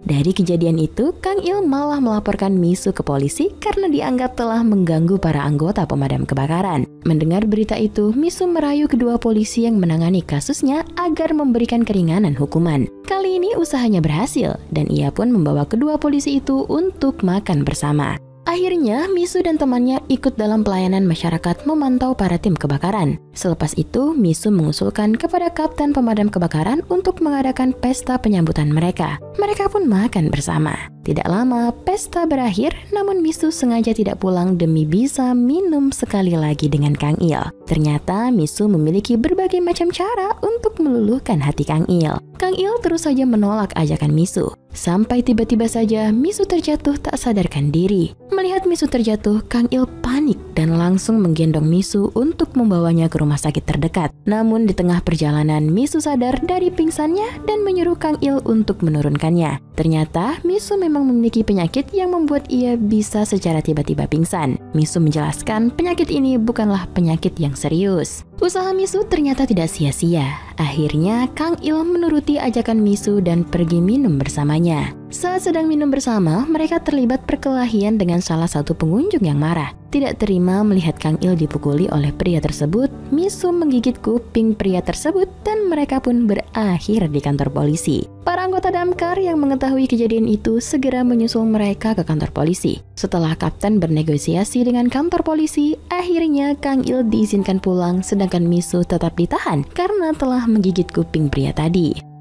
Dari kejadian itu, Kang Il malah melaporkan Misu ke polisi karena dianggap telah mengganggu para anggota pemadam kebakaran. Mendengar berita itu, Misu merayu kedua polisi yang menangani kasusnya agar memberikan keringanan hukuman. Kali ini usahanya berhasil, dan ia pun membawa kedua polisi itu untuk makan bersama. Akhirnya, Misu dan temannya ikut dalam pelayanan masyarakat memantau para tim kebakaran. Selepas itu, Misu mengusulkan kepada kapten pemadam kebakaran untuk mengadakan pesta penyambutan mereka. Mereka pun makan bersama. Tidak lama, pesta berakhir, namun Misu sengaja tidak pulang demi bisa minum sekali lagi dengan Kang Il. Ternyata, Misu memiliki berbagai macam cara untuk meluluhkan hati Kang Il. Kang Il terus saja menolak ajakan Misu. Sampai tiba-tiba saja Misu terjatuh tak sadarkan diri. Melihat Misu terjatuh, Kang Il panik dan langsung menggendong Misu untuk membawanya ke rumah sakit terdekat. Namun di tengah perjalanan, Misu sadar dari pingsannya dan menyuruh Kang Il untuk menurunkannya. Ternyata Misu memang memiliki penyakit yang membuat ia bisa secara tiba-tiba pingsan. Misu menjelaskan penyakit ini bukanlah penyakit yang serius. Usaha Misu ternyata tidak sia-sia. Akhirnya Kang Il menuruti ajakan Misu dan pergi minum bersamanya. Saat sedang minum bersama, mereka terlibat perkelahian dengan salah satu pengunjung yang marah. Tidak terima melihat Kang Il dipukuli oleh pria tersebut, Misu menggigit kuping pria tersebut dan mereka pun berakhir di kantor polisi. Para anggota damkar yang mengetahui kejadian itu segera menyusul mereka ke kantor polisi. Setelah kapten bernegosiasi dengan kantor polisi, akhirnya Kang Il diizinkan pulang sedangkan Misu tetap ditahan karena telah menggigit kuping pria tadi.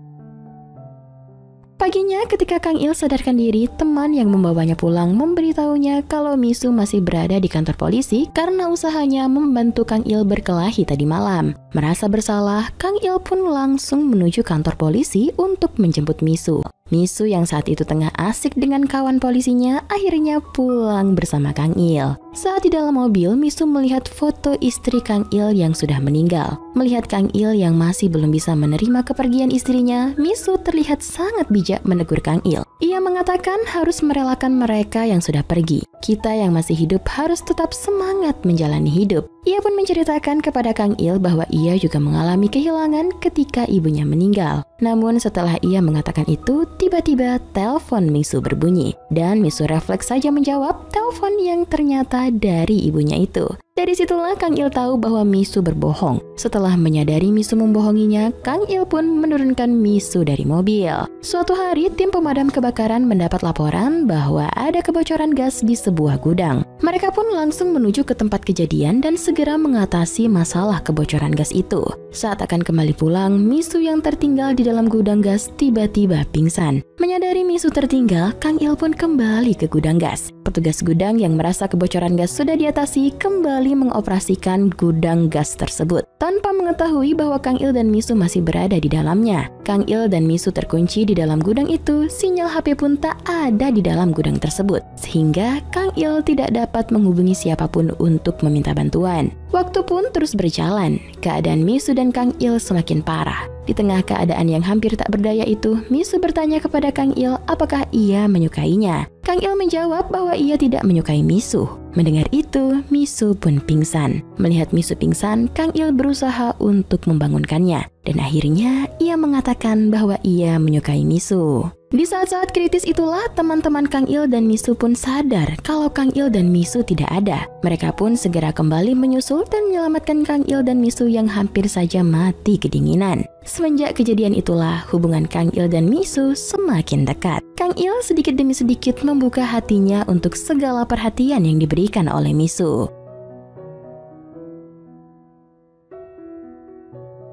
Paginya ketika Kang Il sadarkan diri, teman yang membawanya pulang memberitahunya kalau Misu masih berada di kantor polisi karena usahanya membantu Kang Il berkelahi tadi malam. Merasa bersalah, Kang Il pun langsung menuju kantor polisi untuk menjemput Misu. Misu yang saat itu tengah asik dengan kawan polisinya akhirnya pulang bersama Kang Il. Saat di dalam mobil, Misu melihat foto istri Kang Il yang sudah meninggal. Melihat Kang Il yang masih belum bisa menerima kepergian istrinya, Misu terlihat sangat bijak menegur Kang Il. Ia mengatakan harus merelakan mereka yang sudah pergi. Kita yang masih hidup harus tetap semangat menjalani hidup. Ia pun menceritakan kepada Kang Il bahwa ia juga mengalami kehilangan ketika ibunya meninggal. Namun setelah ia mengatakan itu, tiba-tiba telepon Misu berbunyi. Dan Misu refleks saja menjawab telepon yang ternyata dari ibunya itu. Dari situlah Kang Il tahu bahwa Misu berbohong. Setelah menyadari Misu membohonginya, Kang Il pun menurunkan Misu dari mobil. Suatu hari, tim pemadam kebakaran mendapat laporan bahwa ada kebocoran gas di sebuah gudang. Mereka pun langsung menuju ke tempat kejadian dan segera mengatasi masalah kebocoran gas itu. Saat akan kembali pulang, Misu yang tertinggal di dalam gudang gas tiba-tiba pingsan. Menyadari Misu tertinggal, Kang Il pun kembali ke gudang gas. Petugas gudang yang merasa kebocoran gas sudah diatasi kembali mengoperasikan gudang gas tersebut tanpa mengetahui bahwa Kang Il dan Misu masih berada di dalamnya. Kang Il dan Misu terkunci di dalam gudang itu, sinyal HP pun tak ada di dalam gudang tersebut, sehingga Kang Il tidak dapat menghubungi siapapun untuk meminta bantuan. Waktu pun terus berjalan, keadaan Misu dan Kang Il semakin parah. Di tengah keadaan yang hampir tak berdaya itu, Misu bertanya kepada Kang Il apakah ia menyukainya. Kang Il menjawab bahwa ia tidak menyukai Misu. Mendengar itu, Misu pun pingsan. Melihat Misu pingsan, Kang Il berusaha untuk membangunkannya. Dan akhirnya ia mengatakan bahwa ia menyukai Misu. Di saat-saat kritis itulah teman-teman Kang Il dan Misu pun sadar kalau Kang Il dan Misu tidak ada. Mereka pun segera kembali menyusul dan menyelamatkan Kang Il dan Misu yang hampir saja mati kedinginan. Semenjak kejadian itulah hubungan Kang Il dan Misu semakin dekat. Kang Il sedikit demi sedikit membuka hatinya untuk segala perhatian yang diberikan oleh Misu.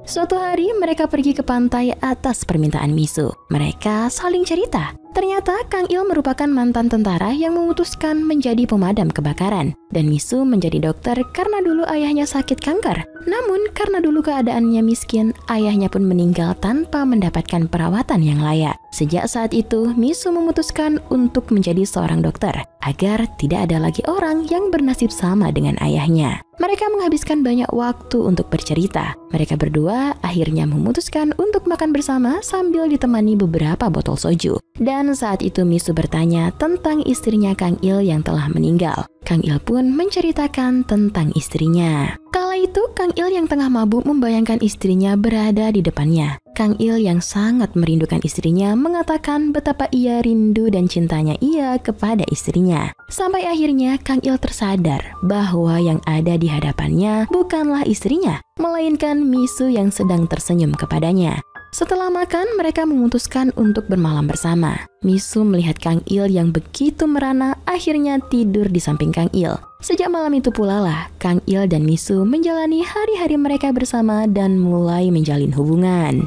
Suatu hari mereka pergi ke pantai atas permintaan Misu. Mereka saling cerita. Ternyata Kang Il merupakan mantan tentara yang memutuskan menjadi pemadam kebakaran. Dan Misu menjadi dokter karena dulu ayahnya sakit kanker. Namun karena dulu keadaannya miskin, ayahnya pun meninggal tanpa mendapatkan perawatan yang layak. Sejak saat itu, Misu memutuskan untuk menjadi seorang dokter agar tidak ada lagi orang yang bernasib sama dengan ayahnya. Mereka menghabiskan banyak waktu untuk bercerita. Mereka berdua akhirnya memutuskan untuk makan bersama sambil ditemani beberapa botol soju. Dan saat itu Misu bertanya tentang istrinya Kang Il yang telah meninggal. Kang Il pun menceritakan tentang istrinya. Kala itu Kang Il yang tengah mabuk membayangkan istrinya berada di depannya. Kang Il yang sangat merindukan istrinya mengatakan betapa ia rindu dan cintanya ia kepada istrinya. Sampai akhirnya Kang Il tersadar bahwa yang ada di hadapannya bukanlah istrinya, melainkan Misu yang sedang tersenyum kepadanya. Setelah makan, mereka memutuskan untuk bermalam bersama. Misu melihat Kang Il yang begitu merana, akhirnya tidur di samping Kang Il. Sejak malam itu pula lah, Kang Il dan Misu menjalani hari-hari mereka bersama dan mulai menjalin hubungan.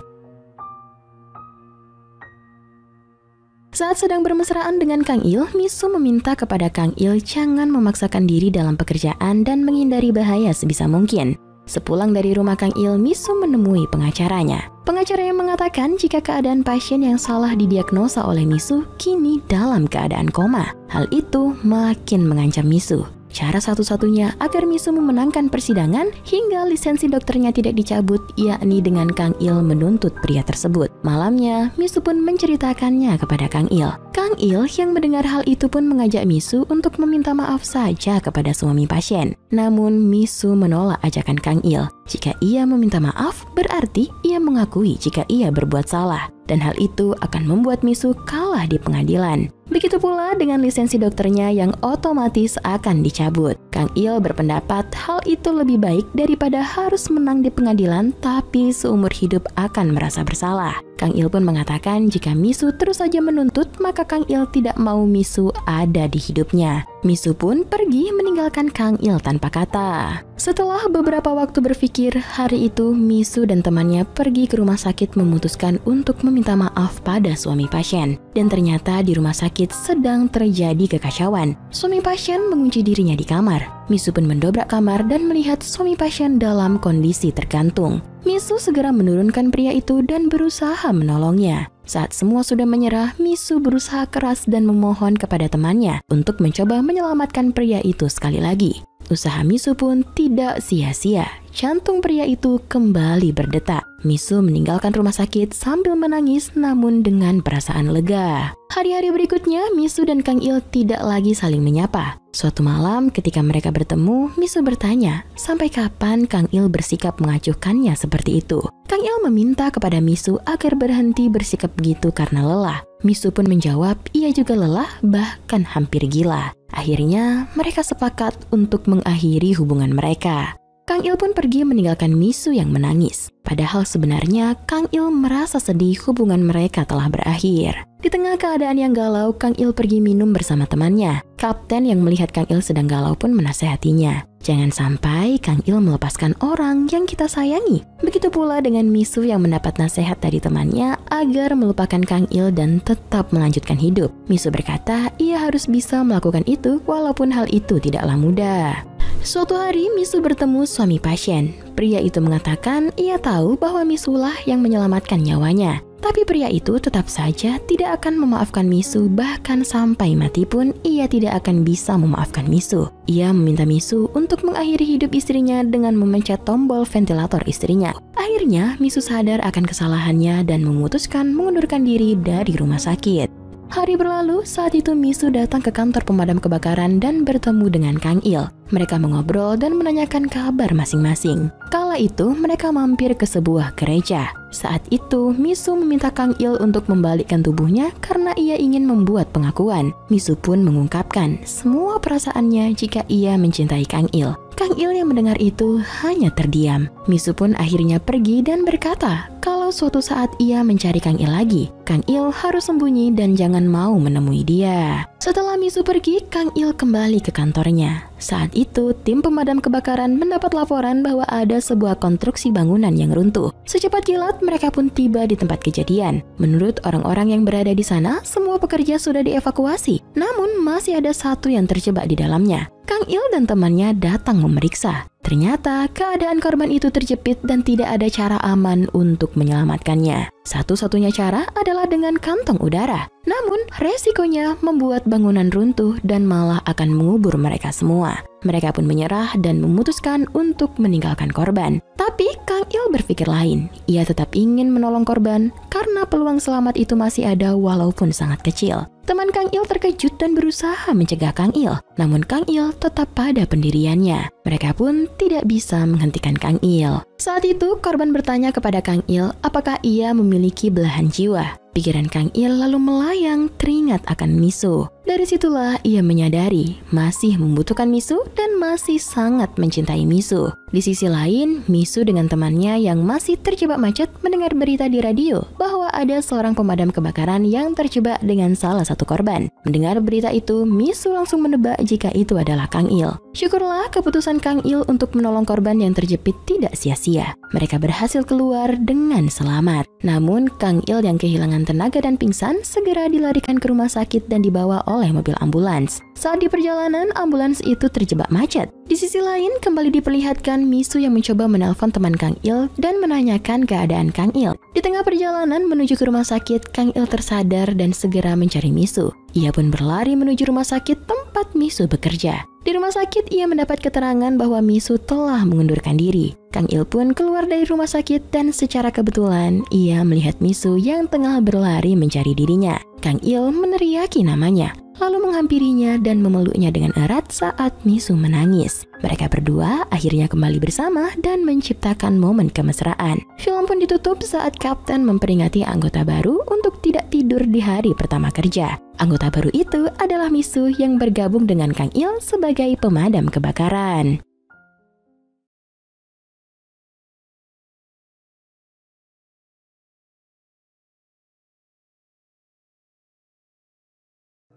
Saat sedang bermesraan dengan Kang Il, Misu meminta kepada Kang Il jangan memaksakan diri dalam pekerjaan dan menghindari bahaya sebisa mungkin. Sepulang dari rumah Kang Il, Misu menemui pengacaranya. Pengacaranya mengatakan jika keadaan pasien yang salah didiagnosa oleh Misu kini dalam keadaan koma. Hal itu makin mengancam Misu. Cara satu-satunya agar Misu memenangkan persidangan hingga lisensi dokternya tidak dicabut, yakni dengan Kang Il menuntut pria tersebut. Malamnya, Misu pun menceritakannya kepada Kang Il. Kang Il yang mendengar hal itu pun mengajak Misu untuk meminta maaf saja kepada suami pasien. Namun Misu menolak ajakan Kang Il. Jika ia meminta maaf, berarti ia mengakui jika ia berbuat salah. Dan hal itu akan membuat Misu kalah di pengadilan. Begitu pula dengan lisensi dokternya yang otomatis akan dicabut. Kang Il berpendapat hal itu lebih baik daripada harus menang di pengadilan tapi seumur hidup akan merasa bersalah. Kang Il pun mengatakan jika Misu terus saja menuntut, maka Kang Il tidak mau Misu ada di hidupnya. Misu pun pergi meninggalkan Kang Il tanpa kata. Setelah beberapa waktu berpikir, hari itu Misu dan temannya pergi ke rumah sakit memutuskan untuk meminta maaf pada suami pasien. Dan ternyata di rumah sakit sedang terjadi kekacauan. Suami pasien mengunci dirinya di kamar. Misu pun mendobrak kamar dan melihat suami pasien dalam kondisi tergantung. Misu segera menurunkan pria itu dan berusaha menolongnya. Saat semua sudah menyerah, Misu berusaha keras dan memohon kepada temannya untuk mencoba menyelamatkan pria itu sekali lagi. Usaha Misu pun tidak sia-sia. Jantung pria itu kembali berdetak. Misu meninggalkan rumah sakit sambil menangis namun dengan perasaan lega. Hari-hari berikutnya, Misu dan Kang Il tidak lagi saling menyapa. Suatu malam ketika mereka bertemu, Misu bertanya, sampai kapan Kang Il bersikap mengacuhkannya seperti itu? Kang Il meminta kepada Misu agar berhenti bersikap begitu karena lelah. Misu pun menjawab, ia juga lelah, bahkan hampir gila. Akhirnya, mereka sepakat untuk mengakhiri hubungan mereka. Kang Il pun pergi meninggalkan Misu yang menangis. Padahal sebenarnya Kang Il merasa sedih hubungan mereka telah berakhir. Di tengah keadaan yang galau, Kang Il pergi minum bersama temannya. Kapten yang melihat Kang Il sedang galau pun menasehatinya. Jangan sampai Kang Il melepaskan orang yang kita sayangi. Begitu pula dengan Misu yang mendapat nasihat dari temannya agar melupakan Kang Il dan tetap melanjutkan hidup. Misu berkata ia harus bisa melakukan itu walaupun hal itu tidaklah mudah. Suatu hari Misu bertemu suami pasien. Pria itu mengatakan ia tahu bahwa Misulah yang menyelamatkan nyawanya. Tapi pria itu tetap saja tidak akan memaafkan Misu, bahkan sampai mati pun ia tidak akan bisa memaafkan Misu. Ia meminta Misu untuk mengakhiri hidup istrinya dengan memencet tombol ventilator istrinya. Akhirnya Misu sadar akan kesalahannya dan memutuskan mengundurkan diri dari rumah sakit. Hari berlalu, saat itu Misu datang ke kantor pemadam kebakaran dan bertemu dengan Kang Il. Mereka mengobrol dan menanyakan kabar masing-masing. Kala itu, mereka mampir ke sebuah gereja. Saat itu, Misu meminta Kang Il untuk membalikkan tubuhnya karena ia ingin membuat pengakuan. Misu pun mengungkapkan semua perasaannya jika ia mencintai Kang Il. Kang Il yang mendengar itu hanya terdiam. Misu pun akhirnya pergi dan berkata kalau suatu saat ia mencari Kang Il lagi, Kang Il harus sembunyi dan jangan mau menemui dia. Setelah Misu pergi, Kang Il kembali ke kantornya. Saat itu, tim pemadam kebakaran mendapat laporan bahwa ada sebuah konstruksi bangunan yang runtuh. Secepat kilat, mereka pun tiba di tempat kejadian. Menurut orang-orang yang berada di sana, semua pekerja sudah dievakuasi. Namun, masih ada satu yang terjebak di dalamnya. Kang Il dan temannya datang memeriksa. Ternyata keadaan korban itu terjepit dan tidak ada cara aman untuk menyelamatkannya. Satu-satunya cara adalah dengan kantong udara. Namun, resikonya membuat bangunan runtuh dan malah akan mengubur mereka semua. Mereka pun menyerah dan memutuskan untuk meninggalkan korban. Tapi Kang Il berpikir lain. Ia tetap ingin menolong korban karena peluang selamat itu masih ada walaupun sangat kecil. Teman Kang Il terkejut dan berusaha mencegah Kang Il. Namun Kang Il tetap pada pendiriannya. Mereka pun tidak bisa menghentikan Kang Il. Saat itu korban bertanya kepada Kang Il apakah ia memiliki belahan jiwa. Pikiran Kang Il lalu melayang teringat akan Misu. Dari situlah ia menyadari masih membutuhkan Misu dan masih sangat mencintai Misu. Di sisi lain, Misu dengan temannya yang masih terjebak macet mendengar berita di radio bahwa ada seorang pemadam kebakaran yang terjebak dengan salah satu korban. Mendengar berita itu, Misu langsung menebak jika itu adalah Kang Il. Syukurlah keputusan Kang Il untuk menolong korban yang terjepit tidak sia-sia. Mereka berhasil keluar dengan selamat. Namun, Kang Il yang kehilangan tenaga dan pingsan segera dilarikan ke rumah sakit dan dibawa oleh mobil ambulans. Saat di perjalanan, ambulans itu terjebak macet. Di sisi lain, kembali diperlihatkan Misu yang mencoba menelpon teman Kang Il dan menanyakan keadaan Kang Il. Di tengah perjalanan menuju ke rumah sakit, Kang Il tersadar dan segera mencari Misu. Ia pun berlari menuju rumah sakit tempat Misu bekerja. Di rumah sakit, ia mendapat keterangan bahwa Misu telah mengundurkan diri. Kang Il pun keluar dari rumah sakit dan secara kebetulan ia melihat Misu yang tengah berlari mencari dirinya. Kang Il meneriaki namanya, lalu menghampirinya dan memeluknya dengan erat saat Misu menangis. Mereka berdua akhirnya kembali bersama dan menciptakan momen kemesraan. Film pun ditutup saat Kapten memperingati anggota baru untuk tidak tidur di hari pertama kerja. Anggota baru itu adalah Misu yang bergabung dengan Kang Il sebagai pemadam kebakaran.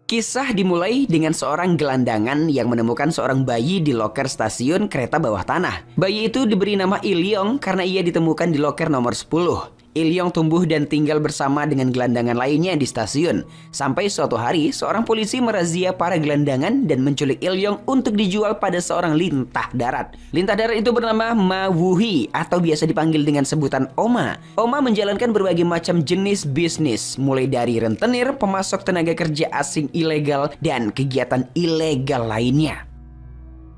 Kisah dimulai dengan seorang gelandangan yang menemukan seorang bayi di loker stasiun kereta bawah tanah. Bayi itu diberi nama Ilyong karena ia ditemukan di loker nomor 10. Ilyong tumbuh dan tinggal bersama dengan gelandangan lainnya di stasiun. Sampai suatu hari, seorang polisi merazia para gelandangan dan menculik Ilyong untuk dijual pada seorang lintah darat. Lintah darat itu bernama Ma Wuhi atau biasa dipanggil dengan sebutan Oma. Oma menjalankan berbagai macam jenis bisnis, mulai dari rentenir, pemasok tenaga kerja asing ilegal, dan kegiatan ilegal lainnya.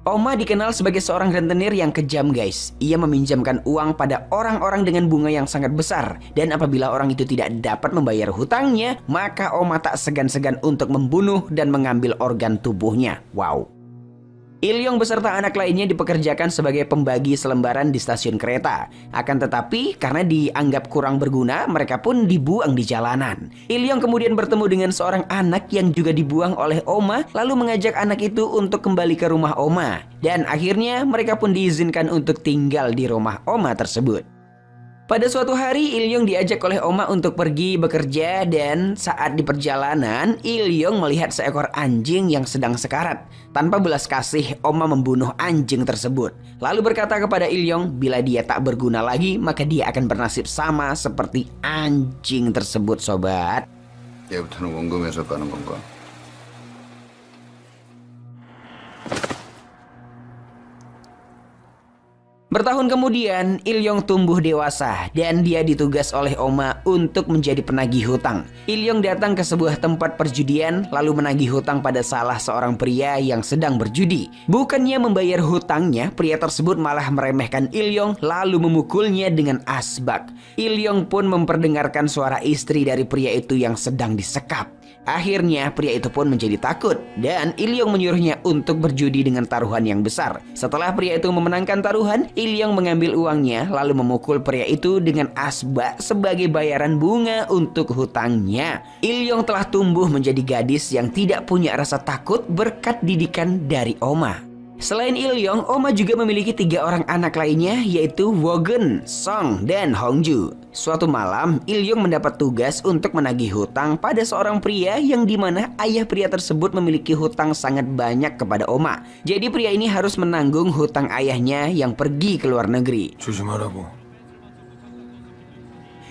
Oma dikenal sebagai seorang rentenir yang kejam guys. Ia meminjamkan uang pada orang-orang dengan bunga yang sangat besar. Dan apabila orang itu tidak dapat membayar hutangnya, maka Oma tak segan-segan untuk membunuh dan mengambil organ tubuhnya. Wow. Ilyong beserta anak lainnya dipekerjakan sebagai pembagi selembaran di stasiun kereta. Akan tetapi, karena dianggap kurang berguna, mereka pun dibuang di jalanan. Ilyong kemudian bertemu dengan seorang anak yang juga dibuang oleh Oma, lalu mengajak anak itu untuk kembali ke rumah Oma. Dan akhirnya mereka pun diizinkan untuk tinggal di rumah Oma tersebut. Pada suatu hari, Ilyong diajak oleh Oma untuk pergi bekerja dan saat di perjalanan, Ilyong melihat seekor anjing yang sedang sekarat. Tanpa belas kasih, Oma membunuh anjing tersebut. Lalu berkata kepada Ilyong, bila dia tak berguna lagi, maka dia akan bernasib sama seperti anjing tersebut, sobat. 얘부터는 원금에서 까는 건가? Bertahun kemudian, Ilyong tumbuh dewasa dan dia ditugas oleh Oma untuk menjadi penagih hutang. Ilyong datang ke sebuah tempat perjudian lalu menagih hutang pada salah seorang pria yang sedang berjudi. Bukannya membayar hutangnya, pria tersebut malah meremehkan Ilyong lalu memukulnya dengan asbak. Ilyong pun memperdengarkan suara istri dari pria itu yang sedang disekap. Akhirnya pria itu pun menjadi takut dan Ilyong menyuruhnya untuk berjudi dengan taruhan yang besar. Setelah pria itu memenangkan taruhan, Ilyong mengambil uangnya lalu memukul pria itu dengan asbak sebagai bayaran bunga untuk hutangnya. Ilyong telah tumbuh menjadi gadis yang tidak punya rasa takut berkat didikan dari Oma. Selain Ilyong, Oma juga memiliki 3 orang anak lainnya, yaitu Wogun, Song, dan Hongju. Suatu malam, Ilyong mendapat tugas untuk menagih hutang pada seorang pria yang dimana ayah pria tersebut memiliki hutang sangat banyak kepada Oma. Jadi pria ini harus menanggung hutang ayahnya yang pergi ke luar negeri. 조심하라고.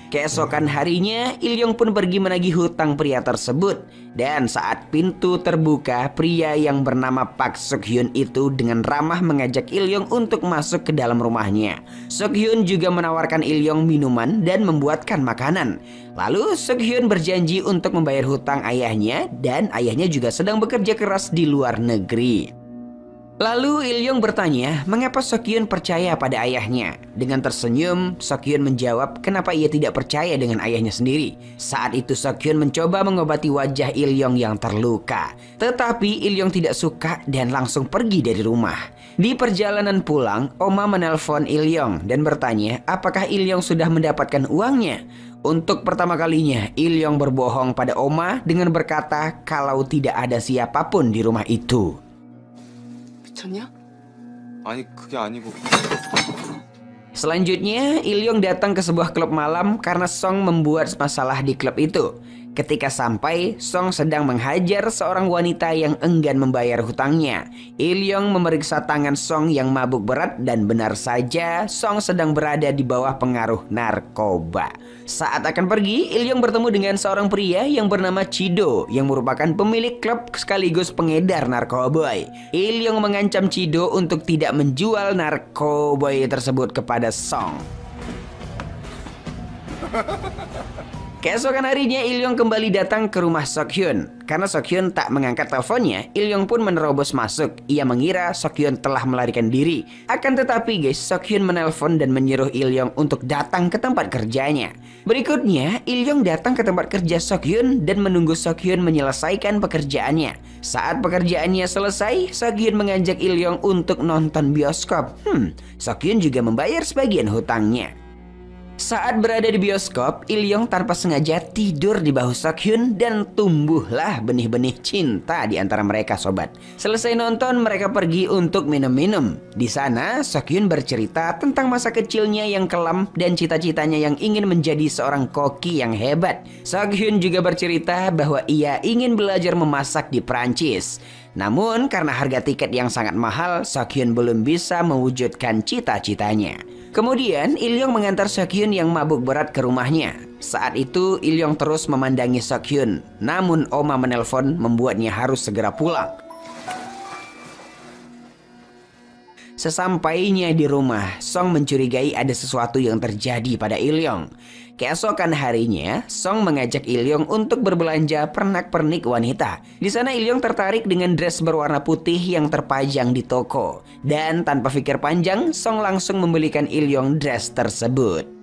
Keesokan harinya, Ilyong pun pergi menagih hutang pria tersebut. Dan saat pintu terbuka, pria yang bernama Park Suk-hyun itu dengan ramah mengajak Ilyong untuk masuk ke dalam rumahnya. Suk-hyun juga menawarkan Ilyong minuman dan membuatkan makanan. Lalu Suk-hyun berjanji untuk membayar hutang ayahnya, dan ayahnya juga sedang bekerja keras di luar negeri. Lalu Ilyong bertanya mengapa Suk-hyun percaya pada ayahnya. Dengan tersenyum, Suk-hyun menjawab kenapa ia tidak percaya dengan ayahnya sendiri. Saat itu Suk-hyun mencoba mengobati wajah Ilyong yang terluka. Tetapi Ilyong tidak suka dan langsung pergi dari rumah. Di perjalanan pulang, Oma menelpon Ilyong dan bertanya apakah Ilyong sudah mendapatkan uangnya. Untuk pertama kalinya, Ilyong berbohong pada Oma dengan berkata kalau tidak ada siapapun di rumah itu. 미쳤냐? 아니 그게 아니고. Selanjutnya, Ilyong datang ke sebuah klub malam karena Song membuat masalah di klub itu. Ketika sampai, Song sedang menghajar seorang wanita yang enggan membayar hutangnya. Ilyong memeriksa tangan Song yang mabuk berat dan benar saja Song sedang berada di bawah pengaruh narkoba. Saat akan pergi, Ilyong bertemu dengan seorang pria yang bernama Chido yang merupakan pemilik klub sekaligus pengedar narkoboy. Ilyong mengancam Chido untuk tidak menjual narkoboy tersebut kepada Song. Keesokan harinya Ilyong kembali datang ke rumah Suk-hyun. Karena Suk-hyun tak mengangkat teleponnya, Ilyong pun menerobos masuk. Ia mengira Suk-hyun telah melarikan diri. Akan tetapi guys, Suk-hyun menelpon dan menyuruh Ilyong untuk datang ke tempat kerjanya. Berikutnya, Ilyong datang ke tempat kerja Suk-hyun dan menunggu Suk-hyun menyelesaikan pekerjaannya. Saat pekerjaannya selesai, Suk-hyun mengajak Ilyong untuk nonton bioskop. Suk-hyun juga membayar sebagian hutangnya. Saat berada di bioskop, Ilyong tanpa sengaja tidur di bahu Suk-hyun dan tumbuhlah benih-benih cinta di antara mereka sobat. Selesai nonton, mereka pergi untuk minum-minum. Di sana, Suk-hyun bercerita tentang masa kecilnya yang kelam dan cita-citanya yang ingin menjadi seorang koki yang hebat. Suk-hyun juga bercerita bahwa ia ingin belajar memasak di Prancis. Namun karena harga tiket yang sangat mahal, Suk-hyun belum bisa mewujudkan cita-citanya. Kemudian Ilyong mengantar Suk-hyun yang mabuk berat ke rumahnya. Saat itu Ilyong terus memandangi Suk-hyun. Namun Oma menelpon membuatnya harus segera pulang. Sesampainya di rumah, Song mencurigai ada sesuatu yang terjadi pada Ilyong. Keesokan harinya, Song mengajak Ilyong untuk berbelanja pernak-pernik wanita. Di sana Ilyong tertarik dengan dress berwarna putih yang terpajang di toko. Dan tanpa pikir panjang, Song langsung membelikan Ilyong dress tersebut.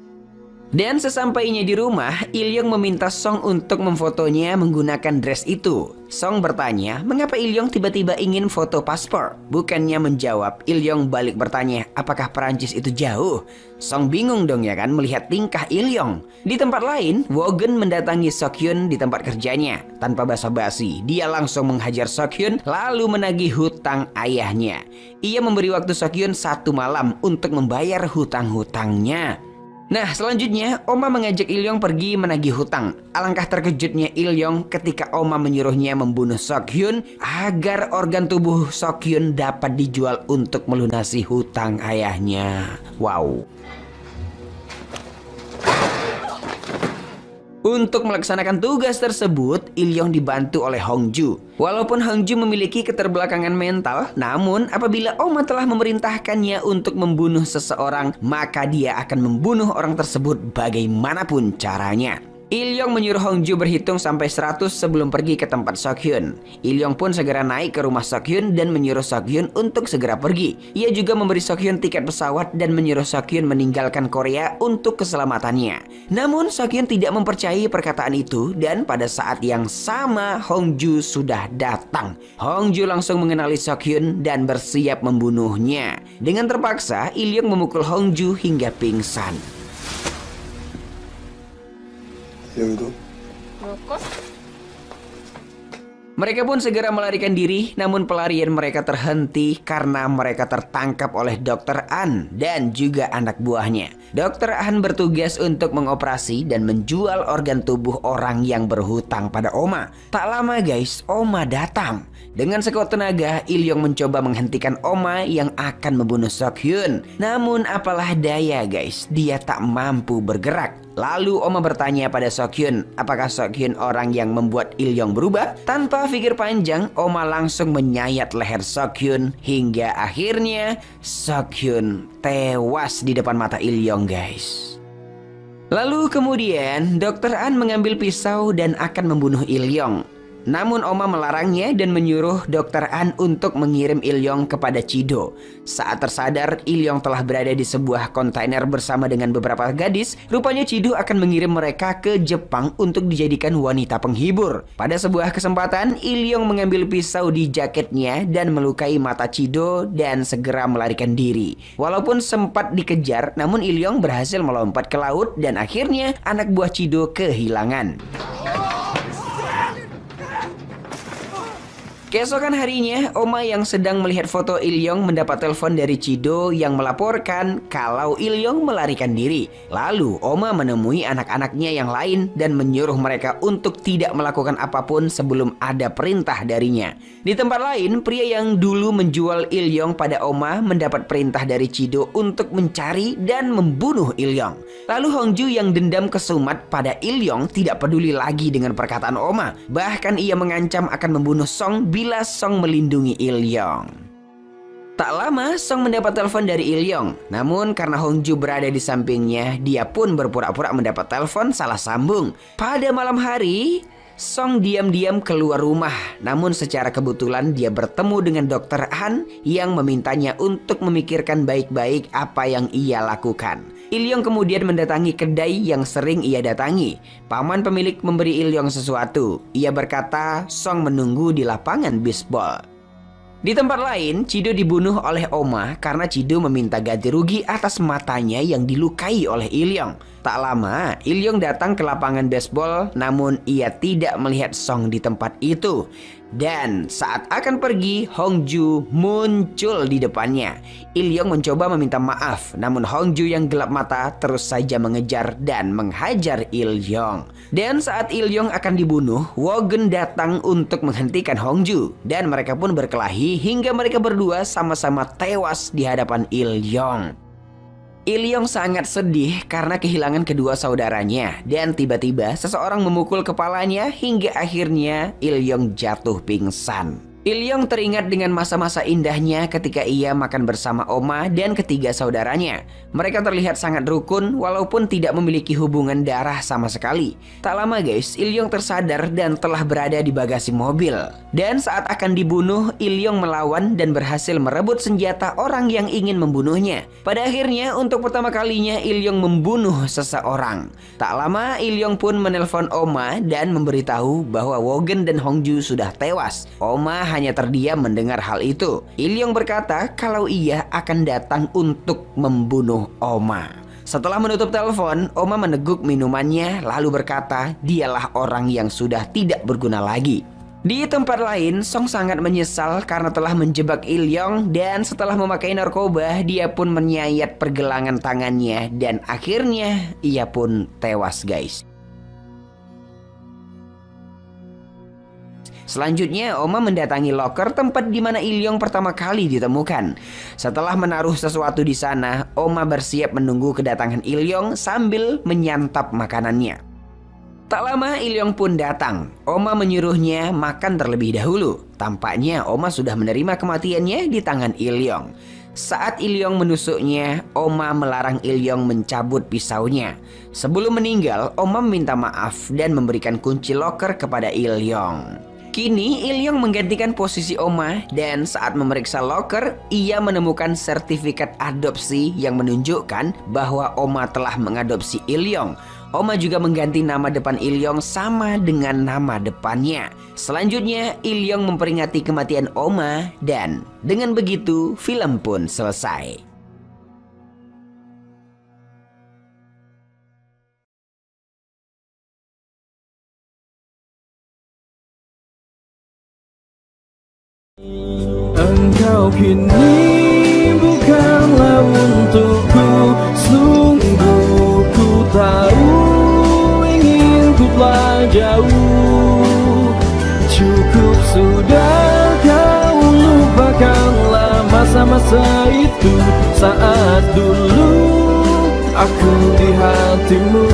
Dan sesampainya di rumah, Ilyong meminta Song untuk memfotonya menggunakan dress itu. Song bertanya, mengapa Ilyong tiba-tiba ingin foto paspor? Bukannya menjawab, Ilyong balik bertanya, apakah Perancis itu jauh? Song bingung dong ya kan melihat tingkah Ilyong. Di tempat lain, Wogun mendatangi Suk-hyun di tempat kerjanya. Tanpa basa-basi, dia langsung menghajar Suk-hyun lalu menagih hutang ayahnya. Ia memberi waktu Suk-hyun 1 malam untuk membayar hutang-hutangnya. Nah, selanjutnya Oma mengajak Ilyong pergi menagih hutang. Alangkah terkejutnya Ilyong ketika Oma menyuruhnya membunuh Suk-hyun agar organ tubuh Suk-hyun dapat dijual untuk melunasi hutang ayahnya. Wow. Untuk melaksanakan tugas tersebut, Ilyong dibantu oleh Hongju. Walaupun Hongju memiliki keterbelakangan mental, namun apabila Oma telah memerintahkannya untuk membunuh seseorang, maka dia akan membunuh orang tersebut bagaimanapun caranya. Ilyong menyuruh Hongju berhitung sampai 100 sebelum pergi ke tempat Suk-hyun. Ilyong pun segera naik ke rumah Suk-hyun dan menyuruh Suk-hyun untuk segera pergi. Ia juga memberi Suk-hyun tiket pesawat dan menyuruh Suk-hyun meninggalkan Korea untuk keselamatannya. Namun Suk-hyun tidak mempercayai perkataan itu dan pada saat yang sama Hongju sudah datang. Hongju langsung mengenali Suk-hyun dan bersiap membunuhnya. Dengan terpaksa, Ilyong memukul Hongju hingga pingsan. 여기도? 뭘까? Mereka pun segera melarikan diri, namun pelarian mereka terhenti karena mereka tertangkap oleh Dr. An dan juga anak buahnya. Dr. An bertugas untuk mengoperasi dan menjual organ tubuh orang yang berhutang pada Oma. Tak lama guys, Oma datang. Dengan sekuat tenaga, Il Yong mencoba menghentikan Oma yang akan membunuh Sok Hyun. Namun apalah daya guys, dia tak mampu bergerak. Lalu Oma bertanya pada Sok Hyun, apakah Sok Hyun orang yang membuat Il Yong berubah? Tanpa pikir panjang, Oma langsung menyayat leher Sok Hyun hingga akhirnya Sok Hyun tewas di depan mata Il Yong guys. Lalu kemudian Dr. An mengambil pisau dan akan membunuh Il Yong. Namun Oma melarangnya dan menyuruh Dr. An untuk mengirim Il Yong kepada Chido. Saat tersadar Il Yong telah berada di sebuah kontainer bersama dengan beberapa gadis, rupanya Chido akan mengirim mereka ke Jepang untuk dijadikan wanita penghibur. Pada sebuah kesempatan, Il Yong mengambil pisau di jaketnya dan melukai mata Chido dan segera melarikan diri. Walaupun sempat dikejar, namun Il Yong berhasil melompat ke laut dan akhirnya anak buah Chido kehilangan. Keesokan harinya, Oma yang sedang melihat foto Il Yong mendapat telepon dari Chido yang melaporkan kalau Il Yong melarikan diri. Lalu, Oma menemui anak-anaknya yang lain dan menyuruh mereka untuk tidak melakukan apapun sebelum ada perintah darinya. Di tempat lain, pria yang dulu menjual Il Yong pada Oma mendapat perintah dari Chido untuk mencari dan membunuh Il Yong. Lalu Hongju yang dendam kesumat pada Il Yong tidak peduli lagi dengan perkataan Oma. Bahkan ia mengancam akan membunuh Song bila Song melindungi Il Yong. Tak lama Song mendapat telepon dari Il Yong. Namun karena Hongju berada di sampingnya, dia pun berpura-pura mendapat telepon salah sambung. Pada malam hari, Song diam-diam keluar rumah. Namun secara kebetulan dia bertemu dengan Dr. Han yang memintanya untuk memikirkan baik-baik apa yang ia lakukan. Il Yong kemudian mendatangi kedai yang sering ia datangi. Paman pemilik memberi Il Yong sesuatu. Ia berkata Song menunggu di lapangan bisbol. Di tempat lain, Chido dibunuh oleh Oma karena Chido meminta ganti rugi atas matanya yang dilukai oleh Il Yong. Tak lama, Il Yong datang ke lapangan baseball, namun ia tidak melihat Song di tempat itu. Dan saat akan pergi, Hongju muncul di depannya. Il Yong mencoba meminta maaf, namun Hongju yang gelap mata terus saja mengejar dan menghajar Il Yong. Dan saat Il Yong akan dibunuh, Wogen datang untuk menghentikan Hongju. Dan mereka pun berkelahi hingga mereka berdua sama-sama tewas di hadapan Il Yong. Il Yong sangat sedih karena kehilangan kedua saudaranya dan tiba-tiba seseorang memukul kepalanya hingga akhirnya Il Yong jatuh pingsan. Il Yong teringat dengan masa-masa indahnya ketika ia makan bersama Oma dan ketiga saudaranya. Mereka terlihat sangat rukun walaupun tidak memiliki hubungan darah sama sekali. Tak lama guys, Il Yong tersadar dan telah berada di bagasi mobil. Dan saat akan dibunuh, Il Yong melawan dan berhasil merebut senjata orang yang ingin membunuhnya. Pada akhirnya untuk pertama kalinya Il Yong membunuh seseorang. Tak lama Il Yong pun menelpon Oma dan memberitahu bahwa Wogen dan Hongju sudah tewas. Oma hanya terdiam mendengar hal itu. Il Yong berkata kalau ia akan datang untuk membunuh Oma. Setelah menutup telepon, Oma meneguk minumannya lalu berkata dialah orang yang sudah tidak berguna lagi. Di tempat lain, Song sangat menyesal karena telah menjebak Il Yong dan setelah memakai narkoba, dia pun menyayat pergelangan tangannya dan akhirnya ia pun tewas guys. Selanjutnya, Oma mendatangi loker tempat di mana Il Yong pertama kali ditemukan. Setelah menaruh sesuatu di sana, Oma bersiap menunggu kedatangan Il Yong sambil menyantap makanannya. Tak lama Il Yong pun datang. Oma menyuruhnya makan terlebih dahulu. Tampaknya Oma sudah menerima kematiannya di tangan Il Yong. Saat Il Yong menusuknya, Oma melarang Il Yong mencabut pisaunya. Sebelum meninggal, Oma meminta maaf dan memberikan kunci loker kepada Il Yong. Kini Il Yong menggantikan posisi Oma dan saat memeriksa loker, ia menemukan sertifikat adopsi yang menunjukkan bahwa Oma telah mengadopsi Il Yong. Oma juga mengganti nama depan Il Yong sama dengan nama depannya. Selanjutnya, Il Yong memperingati kematian Oma dan dengan begitu film pun selesai. Engkau kini bukanlah untukku. Sungguh ku tahu ingin ku telah jauh. Cukup sudah kau lupakanlah masa-masa itu, saat dulu aku di hatimu.